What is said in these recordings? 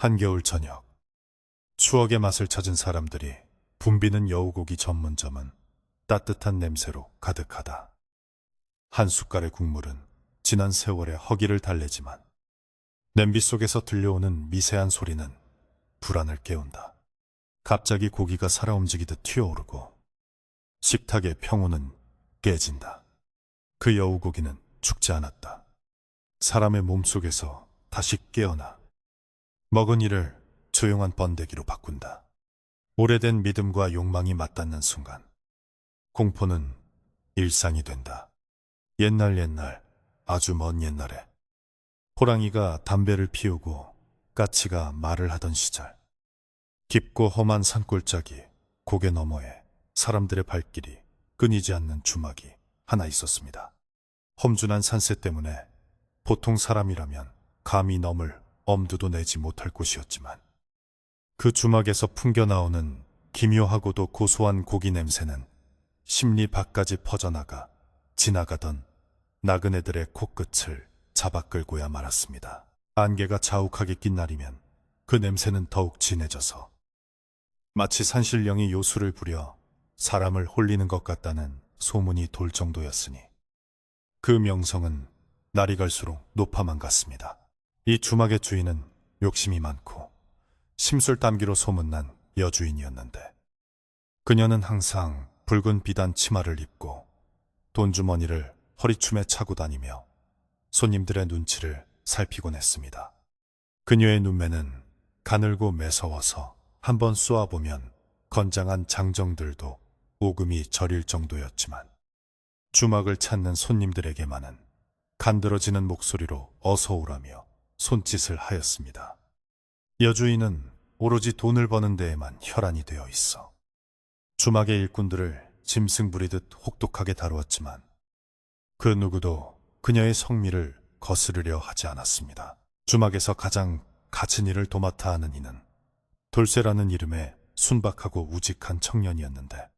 한겨울 저녁, 추억의 맛을 찾은 사람들이 붐비는 여우고기 전문점은 따뜻한 냄새로 가득하다. 한 숟갈의 국물은 지난 세월의 허기를 달래지만 냄비 속에서 들려오는 미세한 소리는 불안을 깨운다. 갑자기 고기가 살아 움직이듯 튀어오르고 식탁의 평온은 깨진다. 그 여우고기는 죽지 않았다. 사람의 몸속에서 다시 깨어나 먹은 이를 조용한 번데기로 바꾼다. 오래된 믿음과 욕망이 맞닿는 순간 공포는 일상이 된다. 옛날 아주 먼 옛날에 호랑이가 담배를 피우고 까치가 말을 하던 시절, 깊고 험한 산골짜기 고개 너머에 사람들의 발길이 끊이지 않는 주막이 하나 있었습니다. 험준한 산세 때문에 보통 사람이라면 감히 넘을 엄두도 내지 못할 곳이었지만 그 주막에서 풍겨나오는 기묘하고도 고소한 고기 냄새는 심리 밖까지 퍼져나가 지나가던 나그네들의 코끝을 잡아 끌고야 말았습니다. 안개가 자욱하게 낀 날이면 그 냄새는 더욱 진해져서 마치 산신령이 요술을 부려 사람을 홀리는 것 같다는 소문이 돌 정도였으니 그 명성은 날이 갈수록 높아만 갔습니다. 이 주막의 주인은 욕심이 많고 심술담기로 소문난 여주인이었는데 그녀는 항상 붉은 비단 치마를 입고 돈주머니를 허리춤에 차고 다니며 손님들의 눈치를 살피곤 했습니다. 그녀의 눈매는 가늘고 매서워서 한번 쏘아보면 건장한 장정들도 오금이 저릴 정도였지만 주막을 찾는 손님들에게만은 간드러지는 목소리로 어서 오라며 손짓을 하였습니다. 여주인은 오로지 돈을 버는 데에만 혈안이 되어 있어 주막의 일꾼들을 짐승 부리듯 혹독하게 다루었지만 그 누구도 그녀의 성미를 거스르려 하지 않았습니다. 주막에서 가장 갇은 일을 도맡아 하는 이는 돌쇠라는 이름의 순박하고 우직한 청년이었는데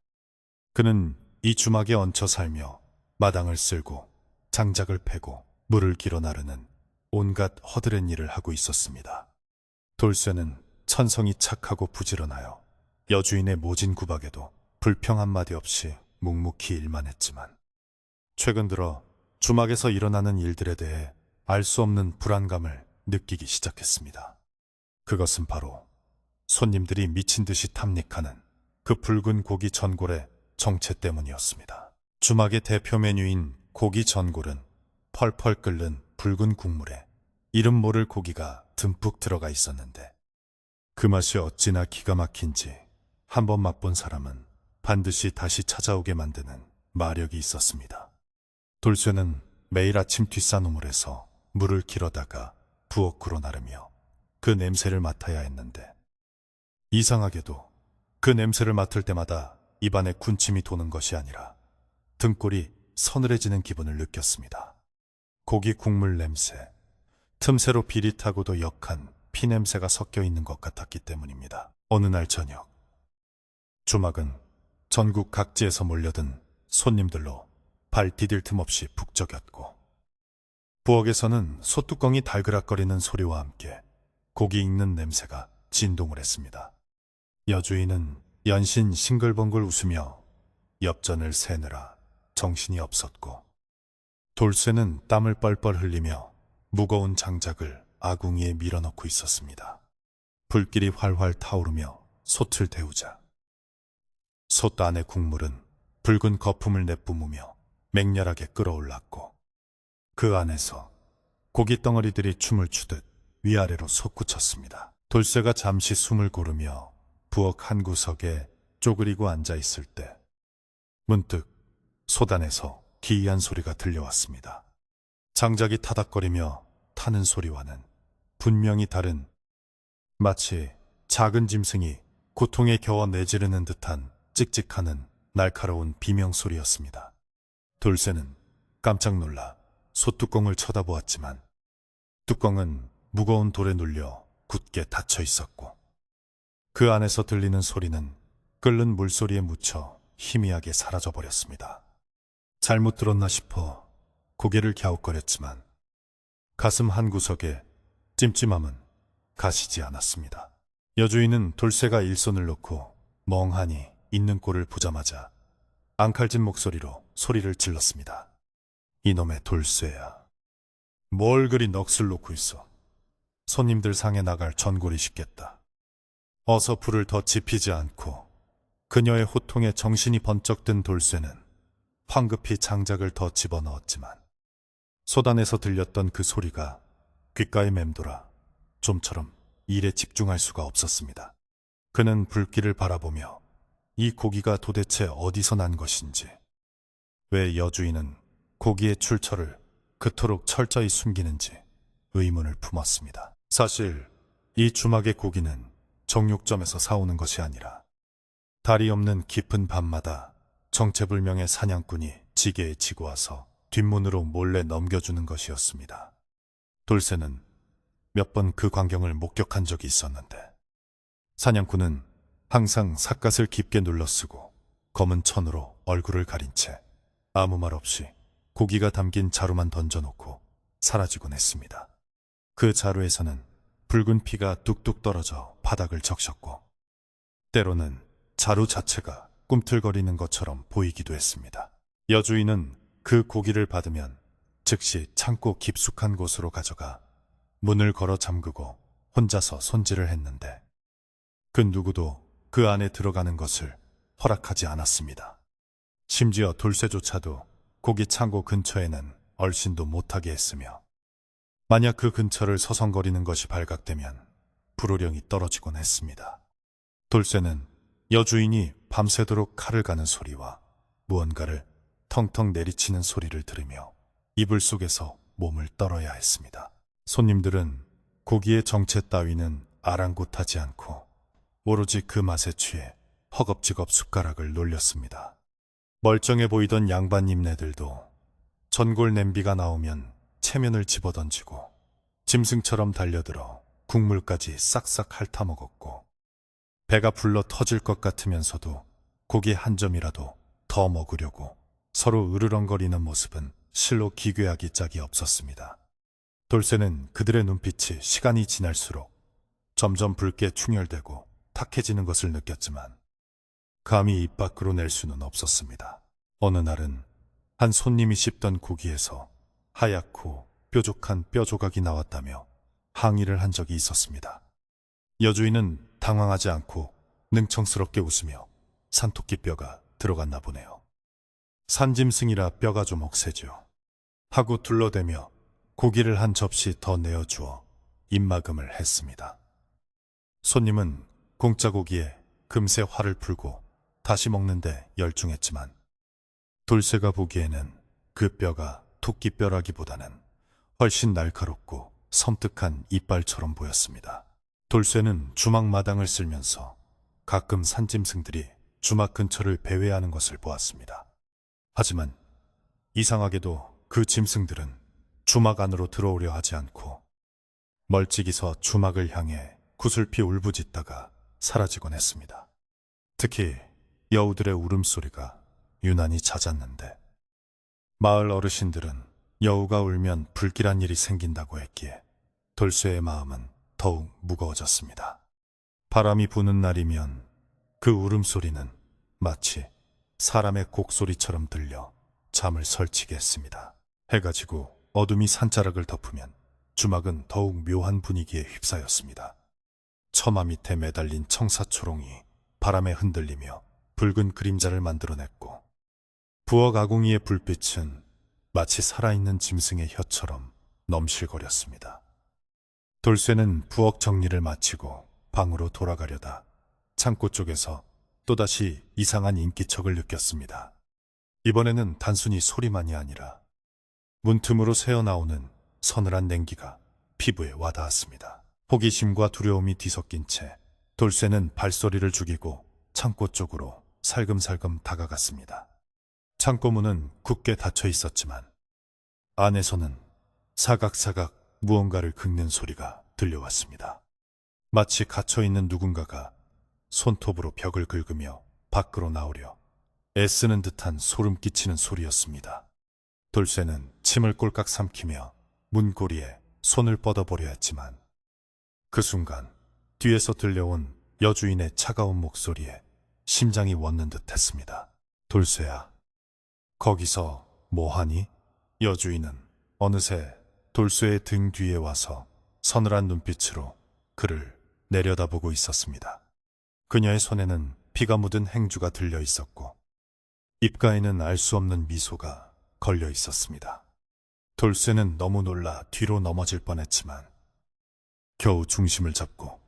그는 이 주막에 얹혀 살며 마당을 쓸고 장작을 패고 물을 길어 나르는 온갖 허드렛 일을 하고 있었습니다. 돌쇠는 천성이 착하고 부지런하여 여주인의 모진 구박에도 불평 한마디 없이 묵묵히 일만 했지만 최근 들어 주막에서 일어나는 일들에 대해 알 수 없는 불안감을 느끼기 시작했습니다. 그것은 바로 손님들이 미친 듯이 탐닉하는 그 붉은 고기 전골의 정체 때문이었습니다. 주막의 대표 메뉴인 고기 전골은 펄펄 끓는 붉은 국물에 이름 모를 고기가 듬뿍 들어가 있었는데 그 맛이 어찌나 기가 막힌지 한번 맛본 사람은 반드시 다시 찾아오게 만드는 마력이 있었습니다. 돌쇠는 매일 아침 뒷산우물에서 물을 길어다가 부엌으로 나르며 그 냄새를 맡아야 했는데 이상하게도 그 냄새를 맡을 때마다 입안에 군침이 도는 것이 아니라 등골이 서늘해지는 기분을 느꼈습니다. 고기 국물 냄새, 틈새로 비릿하고도 역한 피냄새가 섞여 있는 것 같았기 때문입니다. 어느 날 저녁, 주막은 전국 각지에서 몰려든 손님들로 발 디딜 틈 없이 북적였고 부엌에서는 소뚜껑이 달그락거리는 소리와 함께 고기 익는 냄새가 진동을 했습니다. 여주인은 연신 싱글벙글 웃으며 엽전을 세느라 정신이 없었고 돌쇠는 땀을 뻘뻘 흘리며 무거운 장작을 아궁이에 밀어넣고 있었습니다. 불길이 활활 타오르며 솥을 데우자 솥 안의 국물은 붉은 거품을 내뿜으며 맹렬하게 끓어올랐고 그 안에서 고기 덩어리들이 춤을 추듯 위아래로 솟구쳤습니다. 돌쇠가 잠시 숨을 고르며 부엌 한 구석에 쪼그리고 앉아있을 때 문득 솥안에서 기이한 소리가 들려왔습니다. 장작이 타닥거리며 타는 소리와는 분명히 다른 마치 작은 짐승이 고통에 겨워 내지르는 듯한 찍찍하는 날카로운 비명소리였습니다. 돌쇠는 깜짝 놀라 솥뚜껑을 쳐다보았지만 뚜껑은 무거운 돌에 눌려 굳게 닫혀 있었고 그 안에서 들리는 소리는 끓는 물소리에 묻혀 희미하게 사라져버렸습니다. 잘못 들었나 싶어 고개를 갸웃거렸지만 가슴 한구석에 찜찜함은 가시지 않았습니다. 여주인은 돌쇠가 일손을 놓고 멍하니 있는 꼴을 보자마자 앙칼진 목소리로 소리를 질렀습니다. 이놈의 돌쇠야. 뭘 그리 넋을 놓고 있어. 손님들 상에 나갈 전골이 식겠다. 어서 불을 더 지피지 않고. 그녀의 호통에 정신이 번쩍 든 돌쇠는 황급히 장작을 더 집어넣었지만 소단에서 들렸던 그 소리가 귓가에 맴돌아 좀처럼 일에 집중할 수가 없었습니다. 그는 불길을 바라보며 이 고기가 도대체 어디서 난 것인지, 왜 여주인은 고기의 출처를 그토록 철저히 숨기는지 의문을 품었습니다. 사실 이 주막의 고기는 정육점에서 사오는 것이 아니라 다리 없는 깊은 밤마다 정체불명의 사냥꾼이 지게에 지고 와서 뒷문으로 몰래 넘겨주는 것이었습니다. 돌쇠는 몇 번 그 광경을 목격한 적이 있었는데, 사냥꾼은 항상 삿갓을 깊게 눌러쓰고 검은 천으로 얼굴을 가린 채 아무 말 없이 고기가 담긴 자루만 던져놓고 사라지곤 했습니다. 그 자루에서는 붉은 피가 뚝뚝 떨어져 바닥을 적셨고 때로는 자루 자체가 꿈틀거리는 것처럼 보이기도 했습니다. 여주인은 그 고기를 받으면 즉시 창고 깊숙한 곳으로 가져가 문을 걸어 잠그고 혼자서 손질을 했는데 그 누구도 그 안에 들어가는 것을 허락하지 않았습니다. 심지어 돌쇠조차도 고기 창고 근처에는 얼씬도 못하게 했으며 만약 그 근처를 서성거리는 것이 발각되면 불호령이 떨어지곤 했습니다. 돌쇠는 여주인이 밤새도록 칼을 가는 소리와 무언가를 텅텅 내리치는 소리를 들으며 이불 속에서 몸을 떨어야 했습니다. 손님들은 고기의 정체 따위는 아랑곳하지 않고 오로지 그 맛에 취해 허겁지겁 숟가락을 놀렸습니다. 멀쩡해 보이던 양반님네들도 전골 냄비가 나오면 체면을 집어던지고 짐승처럼 달려들어 국물까지 싹싹 핥아먹었고 배가 불러 터질 것 같으면서도 고기 한 점이라도 더 먹으려고 서로 으르렁거리는 모습은 실로 기괴하기 짝이 없었습니다. 돌쇠는 그들의 눈빛이 시간이 지날수록 점점 붉게 충혈되고 탁해지는 것을 느꼈지만 감히 입 밖으로 낼 수는 없었습니다. 어느 날은 한 손님이 씹던 고기에서 하얗고 뾰족한 뼈 조각이 나왔다며 항의를 한 적이 있었습니다. 여주인은 당황하지 않고 능청스럽게 웃으며 산토끼 뼈가 들어갔나 보네요. 산짐승이라 뼈가 좀 억세죠. 하고 둘러대며 고기를 한 접시 더 내어주어 입막음을 했습니다. 손님은 공짜 고기에 금세 화를 풀고 다시 먹는데 열중했지만 돌쇠가 보기에는 그 뼈가 토끼뼈라기보다는 훨씬 날카롭고 섬뜩한 이빨처럼 보였습니다. 돌쇠는 주막 마당을 쓸면서 가끔 산짐승들이 주막 근처를 배회하는 것을 보았습니다. 하지만 이상하게도 그 짐승들은 주막 안으로 들어오려 하지 않고 멀찍이 서 주막을 향해 구슬피 울부짖다가 사라지곤 했습니다. 특히 여우들의 울음소리가 유난히 잦았는데 마을 어르신들은 여우가 울면 불길한 일이 생긴다고 했기에 돌쇠의 마음은 더욱 무거워졌습니다. 바람이 부는 날이면 그 울음소리는 마치 사람의 곡소리처럼 들려 잠을 설치게 했습니다. 해가 지고 어둠이 산자락을 덮으면 주막은 더욱 묘한 분위기에 휩싸였습니다. 처마 밑에 매달린 청사초롱이 바람에 흔들리며 붉은 그림자를 만들어냈고 부엌 아궁이의 불빛은 마치 살아있는 짐승의 혀처럼 넘실거렸습니다. 돌쇠는 부엌 정리를 마치고 방으로 돌아가려다 창고 쪽에서 또다시 이상한 인기척을 느꼈습니다. 이번에는 단순히 소리만이 아니라 문틈으로 새어나오는 서늘한 냉기가 피부에 와닿았습니다. 호기심과 두려움이 뒤섞인 채 돌쇠는 발소리를 죽이고 창고 쪽으로 살금살금 다가갔습니다. 창고 문은 굳게 닫혀 있었지만 안에서는 사각사각 무언가를 긁는 소리가 들려왔습니다. 마치 갇혀있는 누군가가 손톱으로 벽을 긁으며 밖으로 나오려 애쓰는 듯한 소름 끼치는 소리였습니다. 돌쇠는 침을 꼴깍 삼키며 문고리에 손을 뻗어보려 했지만 그 순간 뒤에서 들려온 여주인의 차가운 목소리에 심장이 멎는 듯 했습니다. 돌쇠야, 거기서 뭐하니? 여주인은 어느새 돌쇠의 등 뒤에 와서 서늘한 눈빛으로 그를 내려다보고 있었습니다. 그녀의 손에는 피가 묻은 행주가 들려 있었고 입가에는 알 수 없는 미소가 걸려 있었습니다. 돌쇠는 너무 놀라 뒤로 넘어질 뻔했지만 겨우 중심을 잡고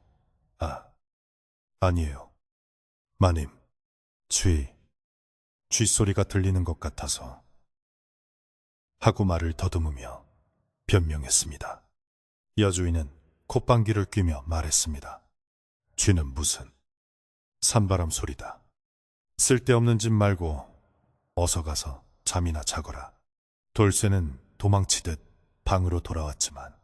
아니에요. 마님, 쥐소리가 들리는 것 같아서 하고 말을 더듬으며 변명했습니다. 여주인은 콧방귀를 뀌며 말했습니다. 쥐는 무슨 산바람 소리다. 쓸데없는 짓 말고 어서 가서 잠이나 자거라. 돌쇠는 도망치듯 방으로 돌아왔지만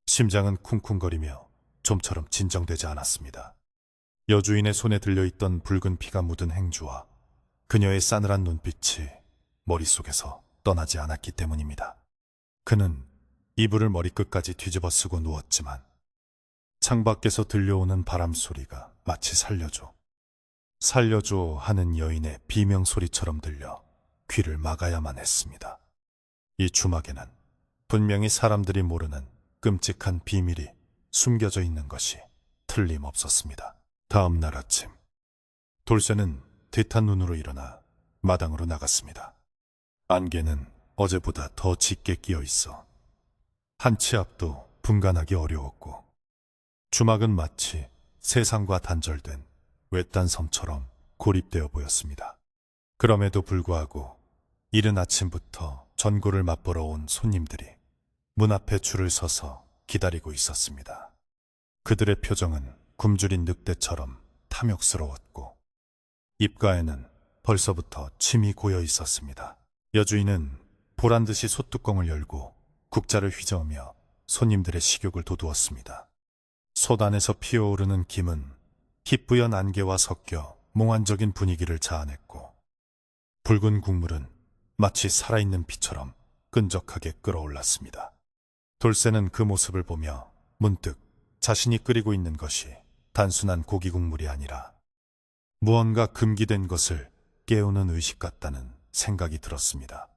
심장은 쿵쿵거리며 좀처럼 진정되지 않았습니다. 여주인의 손에 들려있던 붉은 피가 묻은 행주와 그녀의 싸늘한 눈빛이 머릿속에서 떠나지 않았기 때문입니다. 그는 이불을 머리끝까지 뒤집어 쓰고 누웠지만 창밖에서 들려오는 바람 소리가 마치 살려줘 하는 여인의 비명소리처럼 들려 귀를 막아야만 했습니다. 이 주막에는 분명히 사람들이 모르는 끔찍한 비밀이 숨겨져 있는 것이 틀림없었습니다. 다음 날 아침, 돌쇠는 대탄 눈으로 일어나 마당으로 나갔습니다. 안개는 어제보다 더 짙게 끼어 있어 한 치 앞도 분간하기 어려웠고 주막은 마치 세상과 단절된 외딴 섬처럼 고립되어 보였습니다. 그럼에도 불구하고 이른 아침부터 전골을 맛보러 온 손님들이 문 앞에 줄을 서서 기다리고 있었습니다. 그들의 표정은 굶주린 늑대처럼 탐욕스러웠고 입가에는 벌써부터 침이 고여 있었습니다. 여주인은 보란듯이 솥뚜껑을 열고 국자를 휘저으며 손님들의 식욕을 돋우었습니다. 솥 안에서 피어오르는 김은 희뿌연 안개와 섞여 몽환적인 분위기를 자아냈고 붉은 국물은 마치 살아있는 피처럼 끈적하게 끓어올랐습니다. 돌쇠는 그 모습을 보며 문득 자신이 끓이고 있는 것이 단순한 고기 국물이 아니라 무언가 금기된 것을 깨우는 의식 같다는 생각이 들었습니다.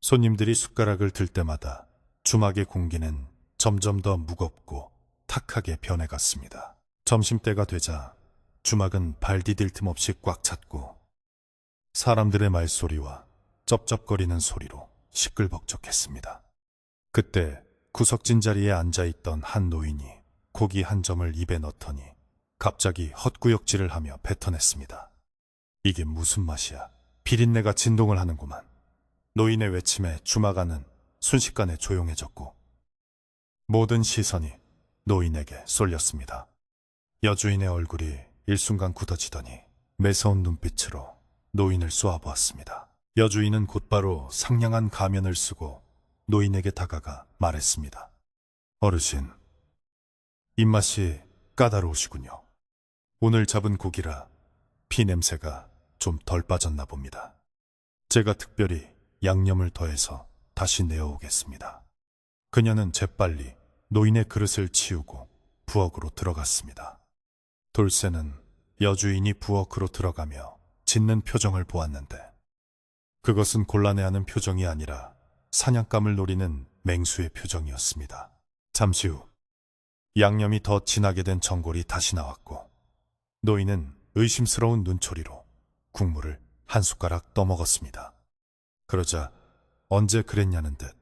손님들이 숟가락을 들 때마다 주막의 공기는 점점 더 무겁고 탁하게 변해갔습니다. 점심때가 되자 주막은 발 디딜 틈 없이 꽉 찼고 사람들의 말소리와 쩝쩝거리는 소리로 시끌벅적했습니다. 그때 구석진 자리에 앉아있던 한 노인이 고기 한 점을 입에 넣더니 갑자기 헛구역질을 하며 뱉어냈습니다. 이게 무슨 맛이야? 비린내가 진동을 하는구만. 노인의 외침에 주막 안은 순식간에 조용해졌고 모든 시선이 노인에게 쏠렸습니다. 여주인의 얼굴이 일순간 굳어지더니 매서운 눈빛으로 노인을 쏘아보았습니다. 여주인은 곧바로 상냥한 가면을 쓰고 노인에게 다가가 말했습니다. 어르신, 입맛이 까다로우시군요. 오늘 잡은 고기라 피 냄새가 좀 덜 빠졌나 봅니다. 제가 특별히 양념을 더해서 다시 내어오겠습니다. 그녀는 재빨리 노인의 그릇을 치우고 부엌으로 들어갔습니다. 돌쇠는 여주인이 부엌으로 들어가며 짖는 표정을 보았는데 그것은 곤란해하는 표정이 아니라 사냥감을 노리는 맹수의 표정이었습니다. 잠시 후 양념이 더 진하게 된 전골이 다시 나왔고 노인은 의심스러운 눈초리로 국물을 한 숟가락 떠먹었습니다. 그러자 언제 그랬냐는 듯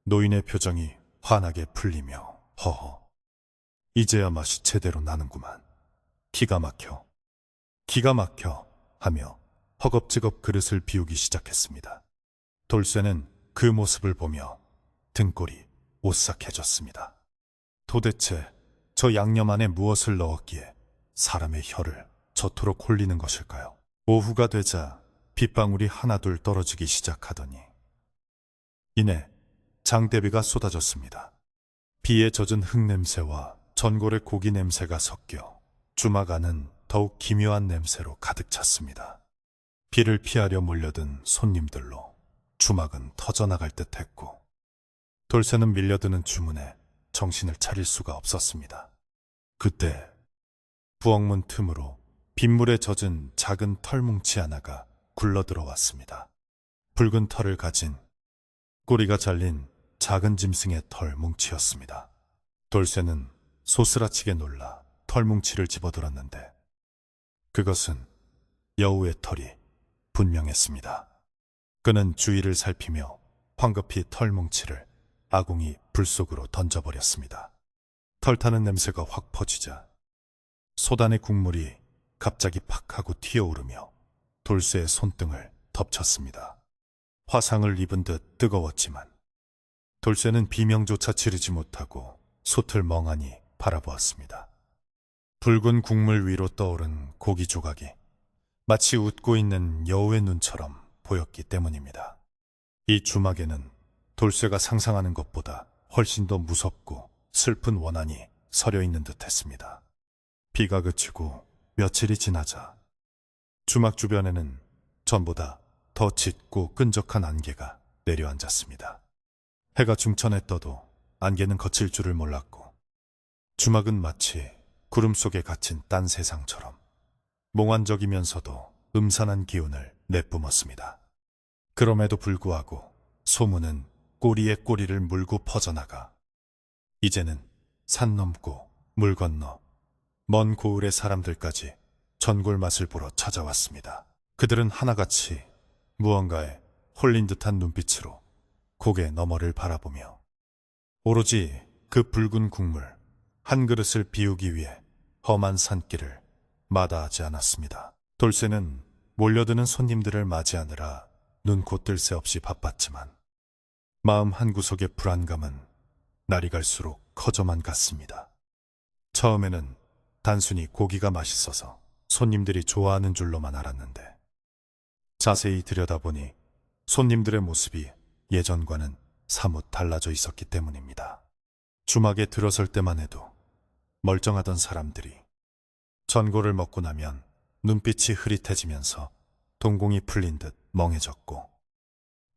노인의 표정이 환하게 풀리며 허허, 이제야 맛이 제대로 나는구만. 기가 막혀 하며 허겁지겁 그릇을 비우기 시작했습니다. 돌쇠는 그 모습을 보며 등골이 오싹해졌습니다. 도대체 저 양념 안에 무엇을 넣었기에 사람의 혀를 저토록 홀리는 것일까요? 오후가 되자 빗방울이 하나둘 떨어지기 시작하더니 이내 장대비가 쏟아졌습니다. 비에 젖은 흙냄새와 전골의 고기 냄새가 섞여 주막 안은 더욱 기묘한 냄새로 가득 찼습니다. 비를 피하려 몰려든 손님들로 주막은 터져나갈 듯했고 돌쇠는 밀려드는 주문에 정신을 차릴 수가 없었습니다. 그때 부엌문 틈으로 빗물에 젖은 작은 털뭉치 하나가 굴러 들어왔습니다. 붉은 털을 가진 꼬리가 잘린 작은 짐승의 털 뭉치였습니다. 돌쇠는 소스라치게 놀라 털뭉치를 집어들었는데 그것은 여우의 털이 분명했습니다. 그는 주위를 살피며 황급히 털뭉치를 아궁이 불 속으로 던져버렸습니다. 털타는 냄새가 확 퍼지자 솥안의 국물이 갑자기 팍 하고 튀어오르며 돌쇠의 손등을 덮쳤습니다. 화상을 입은 듯 뜨거웠지만 돌쇠는 비명조차 지르지 못하고 솥을 멍하니 바라보았습니다. 붉은 국물 위로 떠오른 고기 조각이 마치 웃고 있는 여우의 눈처럼 보였기 때문입니다. 이 주막에는 돌쇠가 상상하는 것보다 훨씬 더 무섭고 슬픈 원한이 서려 있는 듯 했습니다. 비가 그치고 며칠이 지나자 주막 주변에는 전보다 더 짙고 끈적한 안개가 내려앉았습니다. 해가 중천에 떠도 안개는 거칠 줄을 몰랐고 주막은 마치 구름 속에 갇힌 딴 세상처럼 몽환적이면서도 음산한 기운을 내뿜었습니다. 그럼에도 불구하고 소문은 꼬리에 꼬리를 물고 퍼져나가 이제는 산 넘고 물 건너 먼 고을의 사람들까지 전골 맛을 보러 찾아왔습니다. 그들은 하나같이 무언가에 홀린 듯한 눈빛으로 고개 너머를 바라보며 오로지 그 붉은 국물 한 그릇을 비우기 위해 험한 산길을 마다하지 않았습니다. 돌쇠는 몰려드는 손님들을 맞이하느라 눈코 뜰 새 없이 바빴지만 마음 한구석의 불안감은 날이 갈수록 커져만 갔습니다. 처음에는 단순히 고기가 맛있어서 손님들이 좋아하는 줄로만 알았는데 자세히 들여다보니 손님들의 모습이 예전과는 사뭇 달라져 있었기 때문입니다. 주막에 들어설 때만 해도 멀쩡하던 사람들이 전골을 먹고 나면 눈빛이 흐릿해지면서 동공이 풀린 듯 멍해졌고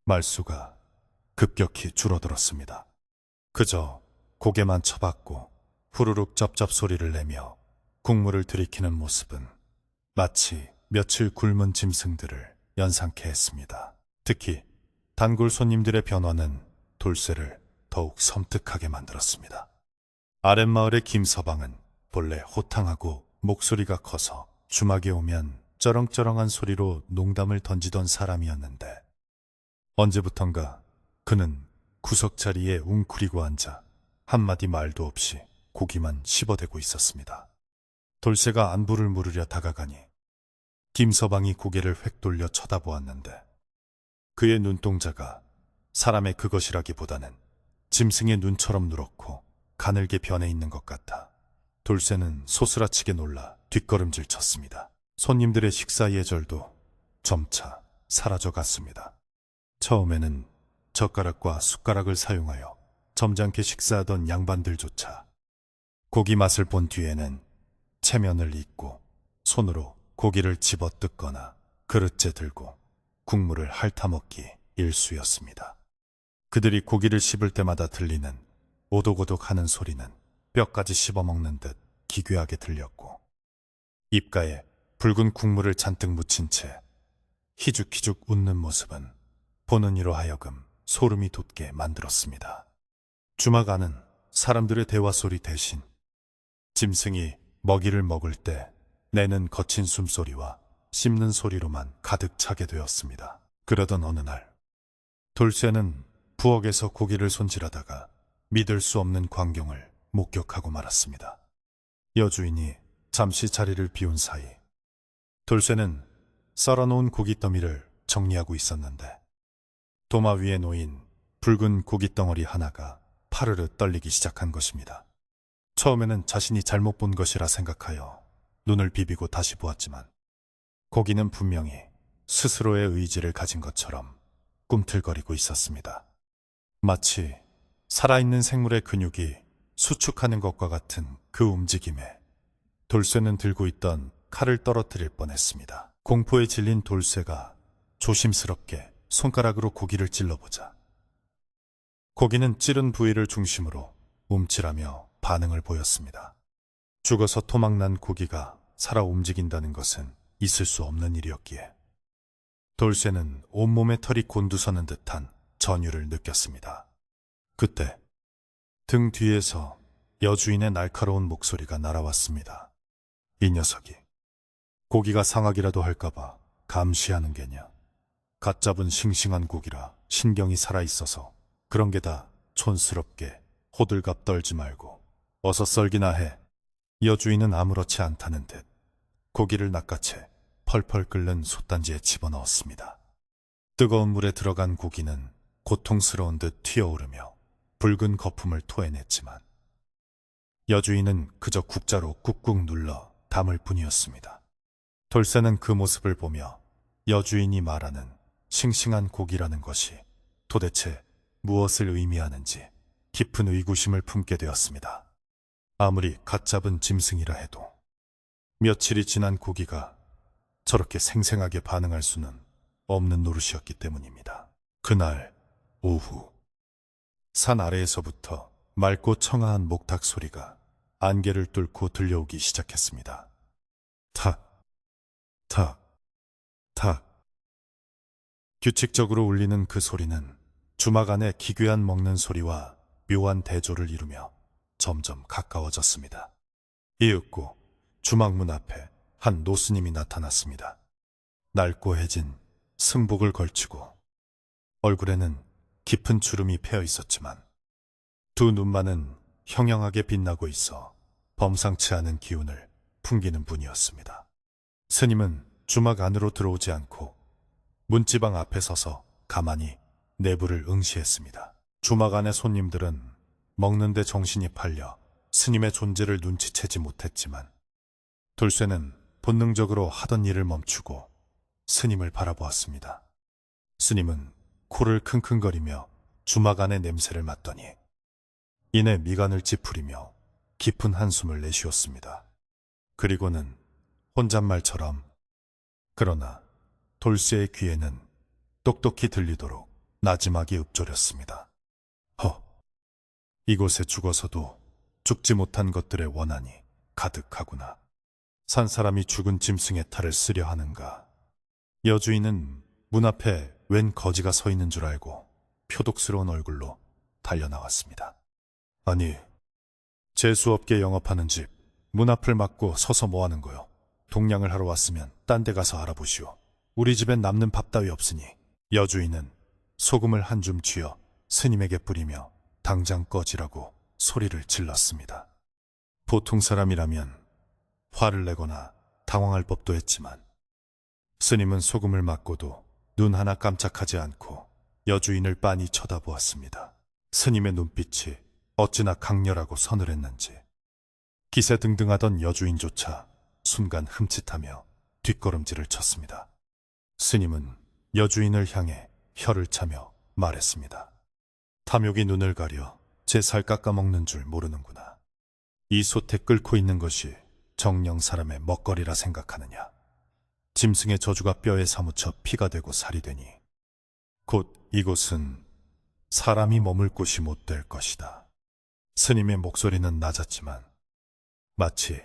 말수가 급격히 줄어들었습니다. 그저 고개만 쳐박고 후루룩 쩝쩝 소리를 내며 국물을 들이키는 모습은 마치 며칠 굶은 짐승들을 연상케 했습니다. 특히 단골 손님들의 변화는 돌쇠를 더욱 섬뜩하게 만들었습니다. 아랫마을의 김서방은 본래 호탕하고 목소리가 커서 주막에 오면 쩌렁쩌렁한 소리로 농담을 던지던 사람이었는데 언제부턴가 그는 구석자리에 웅크리고 앉아 한마디 말도 없이 고기만 씹어대고 있었습니다. 돌쇠가 안부를 물으려 다가가니 김서방이 고개를 획 돌려 쳐다보았는데 그의 눈동자가 사람의 그것이라기보다는 짐승의 눈처럼 누렇고 가늘게 변해 있는 것 같아 돌쇠는 소스라치게 놀라 뒷걸음질 쳤습니다. 손님들의 식사 예절도 점차 사라져 갔습니다. 처음에는 젓가락과 숟가락을 사용하여 점잖게 식사하던 양반들조차 고기 맛을 본 뒤에는 체면을 잊고 손으로 고기를 집어 뜯거나 그릇째 들고 국물을 핥아먹기 일쑤였습니다. 그들이 고기를 씹을 때마다 들리는 오독오독 하는 소리는 뼈까지 씹어먹는 듯 기괴하게 들렸고 입가에 붉은 국물을 잔뜩 묻힌 채 희죽희죽 웃는 모습은 보는 이로 하여금 소름이 돋게 만들었습니다. 주막 안은 사람들의 대화 소리 대신 짐승이 먹이를 먹을 때 내는 거친 숨소리와 씹는 소리로만 가득 차게 되었습니다. 그러던 어느 날 돌쇠는 부엌에서 고기를 손질하다가 믿을 수 없는 광경을 목격하고 말았습니다. 여주인이 잠시 자리를 비운 사이 돌쇠는 썰어놓은 고깃더미를 정리하고 있었는데 도마 위에 놓인 붉은 고깃덩어리 하나가 파르르 떨리기 시작한 것입니다. 처음에는 자신이 잘못 본 것이라 생각하여 눈을 비비고 다시 보았지만 고기는 분명히 스스로의 의지를 가진 것처럼 꿈틀거리고 있었습니다. 마치 살아있는 생물의 근육이 수축하는 것과 같은 그 움직임에 돌쇠는 들고 있던 칼을 떨어뜨릴 뻔했습니다. 공포에 질린 돌쇠가 조심스럽게 손가락으로 고기를 찔러보자 고기는 찌른 부위를 중심으로 움찔하며 반응을 보였습니다. 죽어서 토막난 고기가 살아 움직인다는 것은 있을 수 없는 일이었기에 돌쇠는 온몸에 털이 곤두서는 듯한 전율을 느꼈습니다. 그때 등 뒤에서 여주인의 날카로운 목소리가 날아왔습니다. 이 녀석이 고기가 상하기라도 할까봐 감시하는 게냐. 갓 잡은 싱싱한 고기라 신경이 살아있어서 그런 게 다 촌스럽게 호들갑 떨지 말고 어서 썰기나 해. 여주인은 아무렇지 않다는 듯 고기를 낚아채 펄펄 끓는 솥단지에 집어넣었습니다. 뜨거운 물에 들어간 고기는 고통스러운 듯 튀어오르며 붉은 거품을 토해냈지만 여주인은 그저 국자로 꾹꾹 눌러 담을 뿐이었습니다. 돌쇠는 그 모습을 보며 여주인이 말하는 싱싱한 고기라는 것이 도대체 무엇을 의미하는지 깊은 의구심을 품게 되었습니다. 아무리 갓 잡은 짐승이라 해도 며칠이 지난 고기가 저렇게 생생하게 반응할 수는 없는 노릇이었기 때문입니다. 그날 오후 산 아래에서부터 맑고 청아한 목탁 소리가 안개를 뚫고 들려오기 시작했습니다. 탁, 탁, 탁. 규칙적으로 울리는 그 소리는 주막 안의 기괴한 먹는 소리와 묘한 대조를 이루며 점점 가까워졌습니다. 이윽고 주막 문 앞에 한 노스님이 나타났습니다. 낡고 해진 승복을 걸치고 얼굴에는 깊은 주름이 패어 있었지만 두 눈만은 형형하게 빛나고 있어 범상치 않은 기운을 풍기는 분이었습니다. 스님은 주막 안으로 들어오지 않고 문지방 앞에 서서 가만히 내부를 응시했습니다. 주막 안의 손님들은 먹는데 정신이 팔려 스님의 존재를 눈치채지 못했지만 돌쇠는 본능적으로 하던 일을 멈추고 스님을 바라보았습니다. 스님은 코를 킁킁거리며 주막 안의 냄새를 맡더니 이내 미간을 찌푸리며 깊은 한숨을 내쉬었습니다. 그리고는 혼잣말처럼 그러나 돌쇠의 귀에는 똑똑히 들리도록 나지막이 읊조렸습니다. 이곳에 죽어서도 죽지 못한 것들의 원한이 가득하구나. 산 사람이 죽은 짐승의 탈을 쓰려 하는가. 여주인은 문 앞에 웬 거지가 서 있는 줄 알고 표독스러운 얼굴로 달려나왔습니다. 아니, 재수없게 영업하는 집 문 앞을 막고 서서 뭐하는 거요? 동냥을 하러 왔으면 딴 데 가서 알아보시오. 우리 집엔 남는 밥 따위 없으니. 여주인은 소금을 한 줌 쥐어 스님에게 뿌리며 당장 꺼지라고 소리를 질렀습니다. 보통 사람이라면 화를 내거나 당황할 법도 했지만 스님은 소금을 맞고도 눈 하나 깜짝하지 않고 여주인을 빤히 쳐다보았습니다. 스님의 눈빛이 어찌나 강렬하고 서늘했는지 기세등등하던 여주인조차 순간 흠칫하며 뒷걸음질을 쳤습니다. 스님은 여주인을 향해 혀를 차며 말했습니다. 탐욕이 눈을 가려 제 살 깎아먹는 줄 모르는구나. 이 솥에 끓고 있는 것이 정령 사람의 먹거리라 생각하느냐. 짐승의 저주가 뼈에 사무쳐 피가 되고 살이 되니 곧 이곳은 사람이 머물 곳이 못 될 것이다. 스님의 목소리는 낮았지만 마치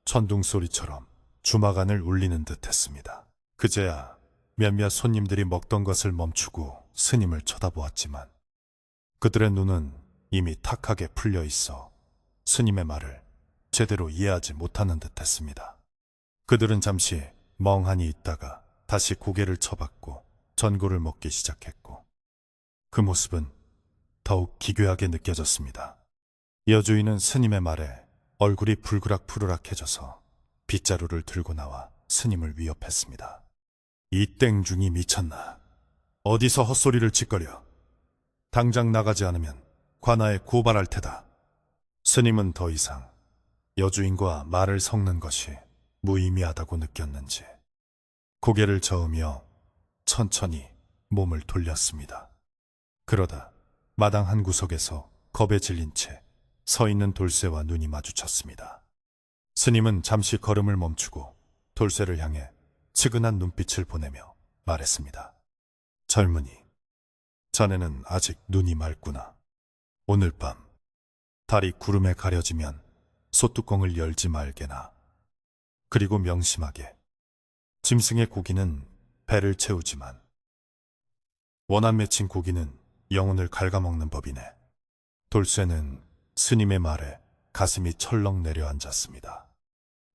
천둥 소리처럼 주막 안을 울리는 듯 했습니다. 그제야 몇몇 손님들이 먹던 것을 멈추고 스님을 쳐다보았지만 그들의 눈은 이미 탁하게 풀려 있어 스님의 말을 제대로 이해하지 못하는 듯 했습니다. 그들은 잠시 멍하니 있다가 다시 고개를 쳐박고 전골을 먹기 시작했고 그 모습은 더욱 기괴하게 느껴졌습니다. 여주인은 스님의 말에 얼굴이 불그락푸르락해져서 빗자루를 들고 나와 스님을 위협했습니다. 이 땡중이 미쳤나. 어디서 헛소리를 짓거려. 당장 나가지 않으면 관아에 고발할 테다. 스님은 더 이상 여주인과 말을 섞는 것이 무의미하다고 느꼈는지 고개를 저으며 천천히 몸을 돌렸습니다. 그러다 마당 한 구석에서 겁에 질린 채 서 있는 돌쇠와 눈이 마주쳤습니다. 스님은 잠시 걸음을 멈추고 돌쇠를 향해 측은한 눈빛을 보내며 말했습니다. 젊은이, 자네는 아직 눈이 맑구나. 오늘 밤 달이 구름에 가려지면 솥뚜껑을 열지 말게나. 그리고 명심하게. 짐승의 고기는 배를 채우지만 원한 맺힌 고기는 영혼을 갉아먹는 법이네. 돌쇠는 스님의 말에 가슴이 철렁 내려앉았습니다.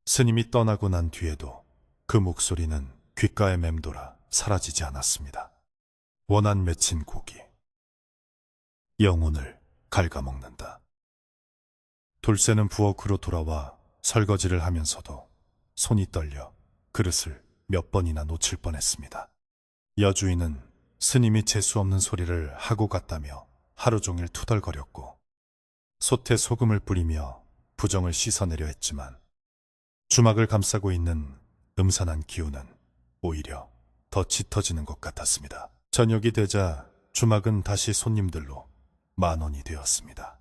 스님이 떠나고 난 뒤에도 그 목소리는 귓가에 맴돌아 사라지지 않았습니다. 원한 맺힌 고기. 영혼을 갉아먹는다. 돌쇠는 부엌으로 돌아와 설거지를 하면서도 손이 떨려 그릇을 몇 번이나 놓칠 뻔했습니다. 여주인은 스님이 재수없는 소리를 하고 갔다며 하루 종일 투덜거렸고 솥에 소금을 뿌리며 부정을 씻어내려 했지만 주막을 감싸고 있는 음산한 기운은 오히려 더 짙어지는 것 같았습니다. 저녁이 되자 주막은 다시 손님들로 만원이 되었습니다.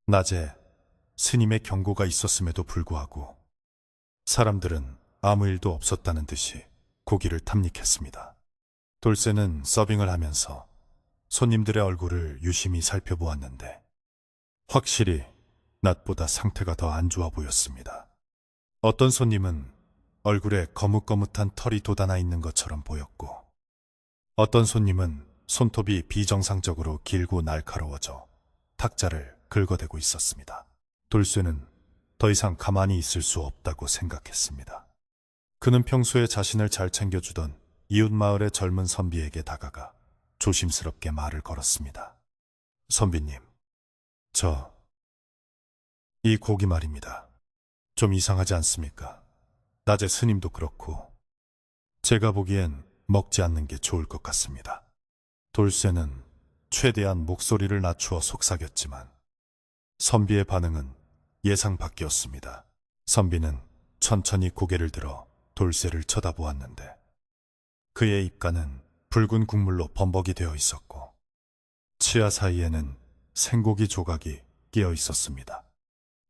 낮에 스님의 경고가 있었음에도 불구하고 사람들은 아무 일도 없었다는 듯이 고기를 탐닉했습니다. 돌쇠는 서빙을 하면서 손님들의 얼굴을 유심히 살펴보았는데 확실히 낮보다 상태가 더 안 좋아 보였습니다. 어떤 손님은 얼굴에 거뭇거뭇한 털이 돋아나 있는 것처럼 보였고 어떤 손님은 손톱이 비정상적으로 길고 날카로워져 탁자를 긁어대고 있었습니다. 돌쇠는 더 이상 가만히 있을 수 없다고 생각했습니다. 그는 평소에 자신을 잘 챙겨주던 이웃마을의 젊은 선비에게 다가가 조심스럽게 말을 걸었습니다. 선비님, 이 고기 말입니다. 좀 이상하지 않습니까? 낮에 스님도 그렇고 제가 보기엔 먹지 않는 게 좋을 것 같습니다. 돌쇠는 최대한 목소리를 낮추어 속삭였지만 선비의 반응은 예상 밖이었습니다. 선비는 천천히 고개를 들어 돌쇠를 쳐다보았는데 그의 입가는 붉은 국물로 범벅이 되어 있었고 치아 사이에는 생고기 조각이 끼어 있었습니다.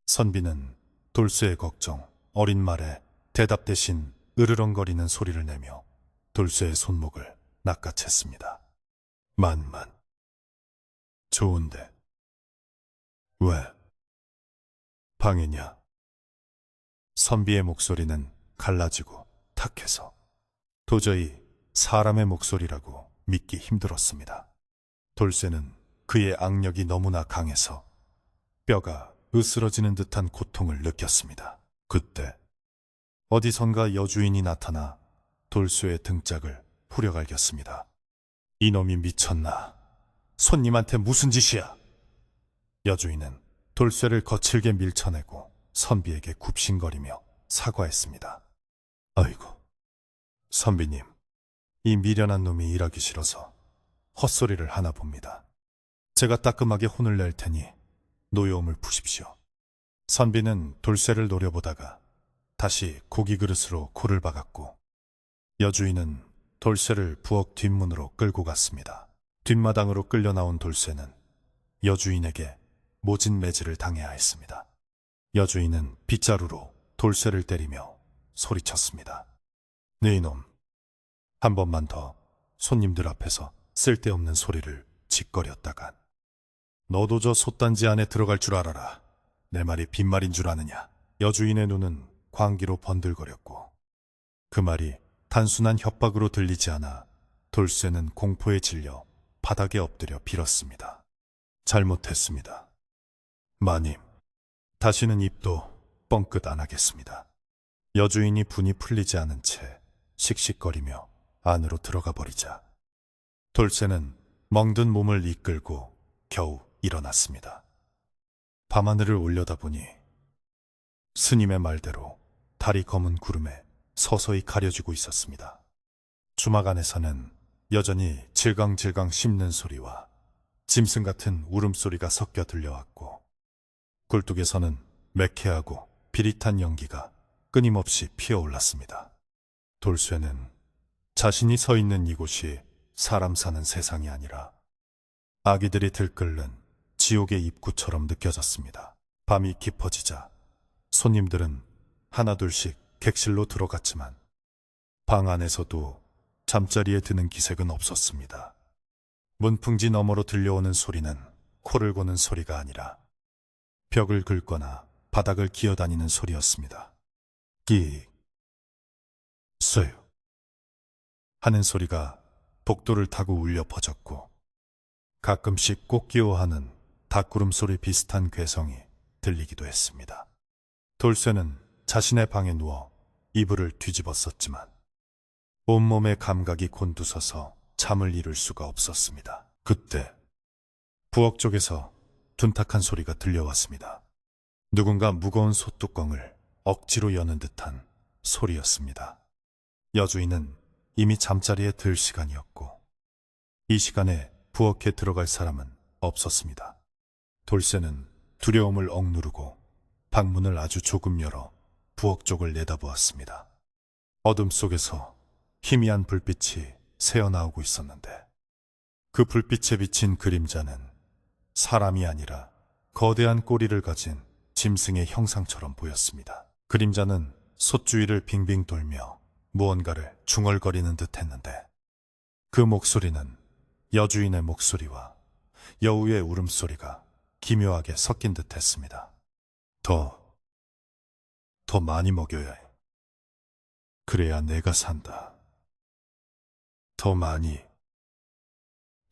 선비는 돌쇠의 걱정, 어린 말에 대답 대신 으르렁거리는 소리를 내며 돌쇠의 손목을 낚아챘습니다. 만만. 좋은데. 왜? 방해냐? 선비의 목소리는 갈라지고 탁해서 도저히 사람의 목소리라고 믿기 힘들었습니다. 돌쇠는 그의 악력이 너무나 강해서 뼈가 으스러지는 듯한 고통을 느꼈습니다. 그때 어디선가 여주인이 나타나 돌쇠의 등짝을 후려갈겼습니다. 이놈이 미쳤나? 손님한테 무슨 짓이야? 여주인은 돌쇠를 거칠게 밀쳐내고 선비에게 굽신거리며 사과했습니다. 아이고, 선비님, 이 미련한 놈이 일하기 싫어서 헛소리를 하나 봅니다. 제가 따끔하게 혼을 낼 테니 노여움을 푸십시오. 선비는 돌쇠를 노려보다가 다시 고기 그릇으로 코를 박았고 여주인은 돌쇠를 부엌 뒷문으로 끌고 갔습니다. 뒷마당으로 끌려 나온 돌쇠는 여주인에게 모진 매질을 당해야 했습니다. 여주인은 빗자루로 돌쇠를 때리며 소리쳤습니다. 네 이놈, 한 번만 더 손님들 앞에서 쓸데없는 소리를 짓거렸다간 너도 저 솥단지 안에 들어갈 줄 알아라. 내 말이 빈말인 줄 아느냐. 여주인의 눈은 광기로 번들거렸고 그 말이 단순한 협박으로 들리지 않아 돌쇠는 공포에 질려 바닥에 엎드려 빌었습니다. 잘못했습니다. 마님, 다시는 입도 뻥끗 안 하겠습니다. 여주인이 분이 풀리지 않은 채 씩씩거리며 안으로 들어가 버리자 돌쇠는 멍든 몸을 이끌고 겨우 일어났습니다. 밤하늘을 올려다보니 스님의 말대로 달이 검은 구름에 서서히 가려지고 있었습니다. 주막 안에서는 여전히 질강질강 씹는 소리와 짐승 같은 울음소리가 섞여 들려왔고 굴뚝에서는 매캐하고 비릿한 연기가 끊임없이 피어올랐습니다. 돌쇠는 자신이 서 있는 이곳이 사람 사는 세상이 아니라 아기들이 들끓는 지옥의 입구처럼 느껴졌습니다. 밤이 깊어지자 손님들은 하나둘씩 객실로 들어갔지만 방 안에서도 잠자리에 드는 기색은 없었습니다. 문풍지 너머로 들려오는 소리는 코를 고는 소리가 아니라 벽을 긁거나 바닥을 기어다니는 소리였습니다. 끼익, 쇠유 하는 소리가 복도를 타고 울려 퍼졌고 가끔씩 꽃기호하는 닭구름 소리 비슷한 괴성이 들리기도 했습니다. 돌쇠는 자신의 방에 누워 이불을 뒤집었었지만 온몸의 감각이 곤두서서 잠을 이룰 수가 없었습니다. 그때 부엌 쪽에서 둔탁한 소리가 들려왔습니다. 누군가 무거운 솥뚜껑을 억지로 여는 듯한 소리였습니다. 여주인은 이미 잠자리에 들 시간이었고 이 시간에 부엌에 들어갈 사람은 없었습니다. 돌쇠는 두려움을 억누르고 방문을 아주 조금 열어 부엌 쪽을 내다보았습니다. 어둠 속에서 희미한 불빛이 새어나오고 있었는데 그 불빛에 비친 그림자는 사람이 아니라 거대한 꼬리를 가진 짐승의 형상처럼 보였습니다. 그림자는 솥 주위를 빙빙 돌며 무언가를 중얼거리는 듯 했는데 그 목소리는 여주인의 목소리와 여우의 울음소리가 기묘하게 섞인 듯 했습니다. 더 많이 먹여야 해. 그래야 내가 산다. 더 많이.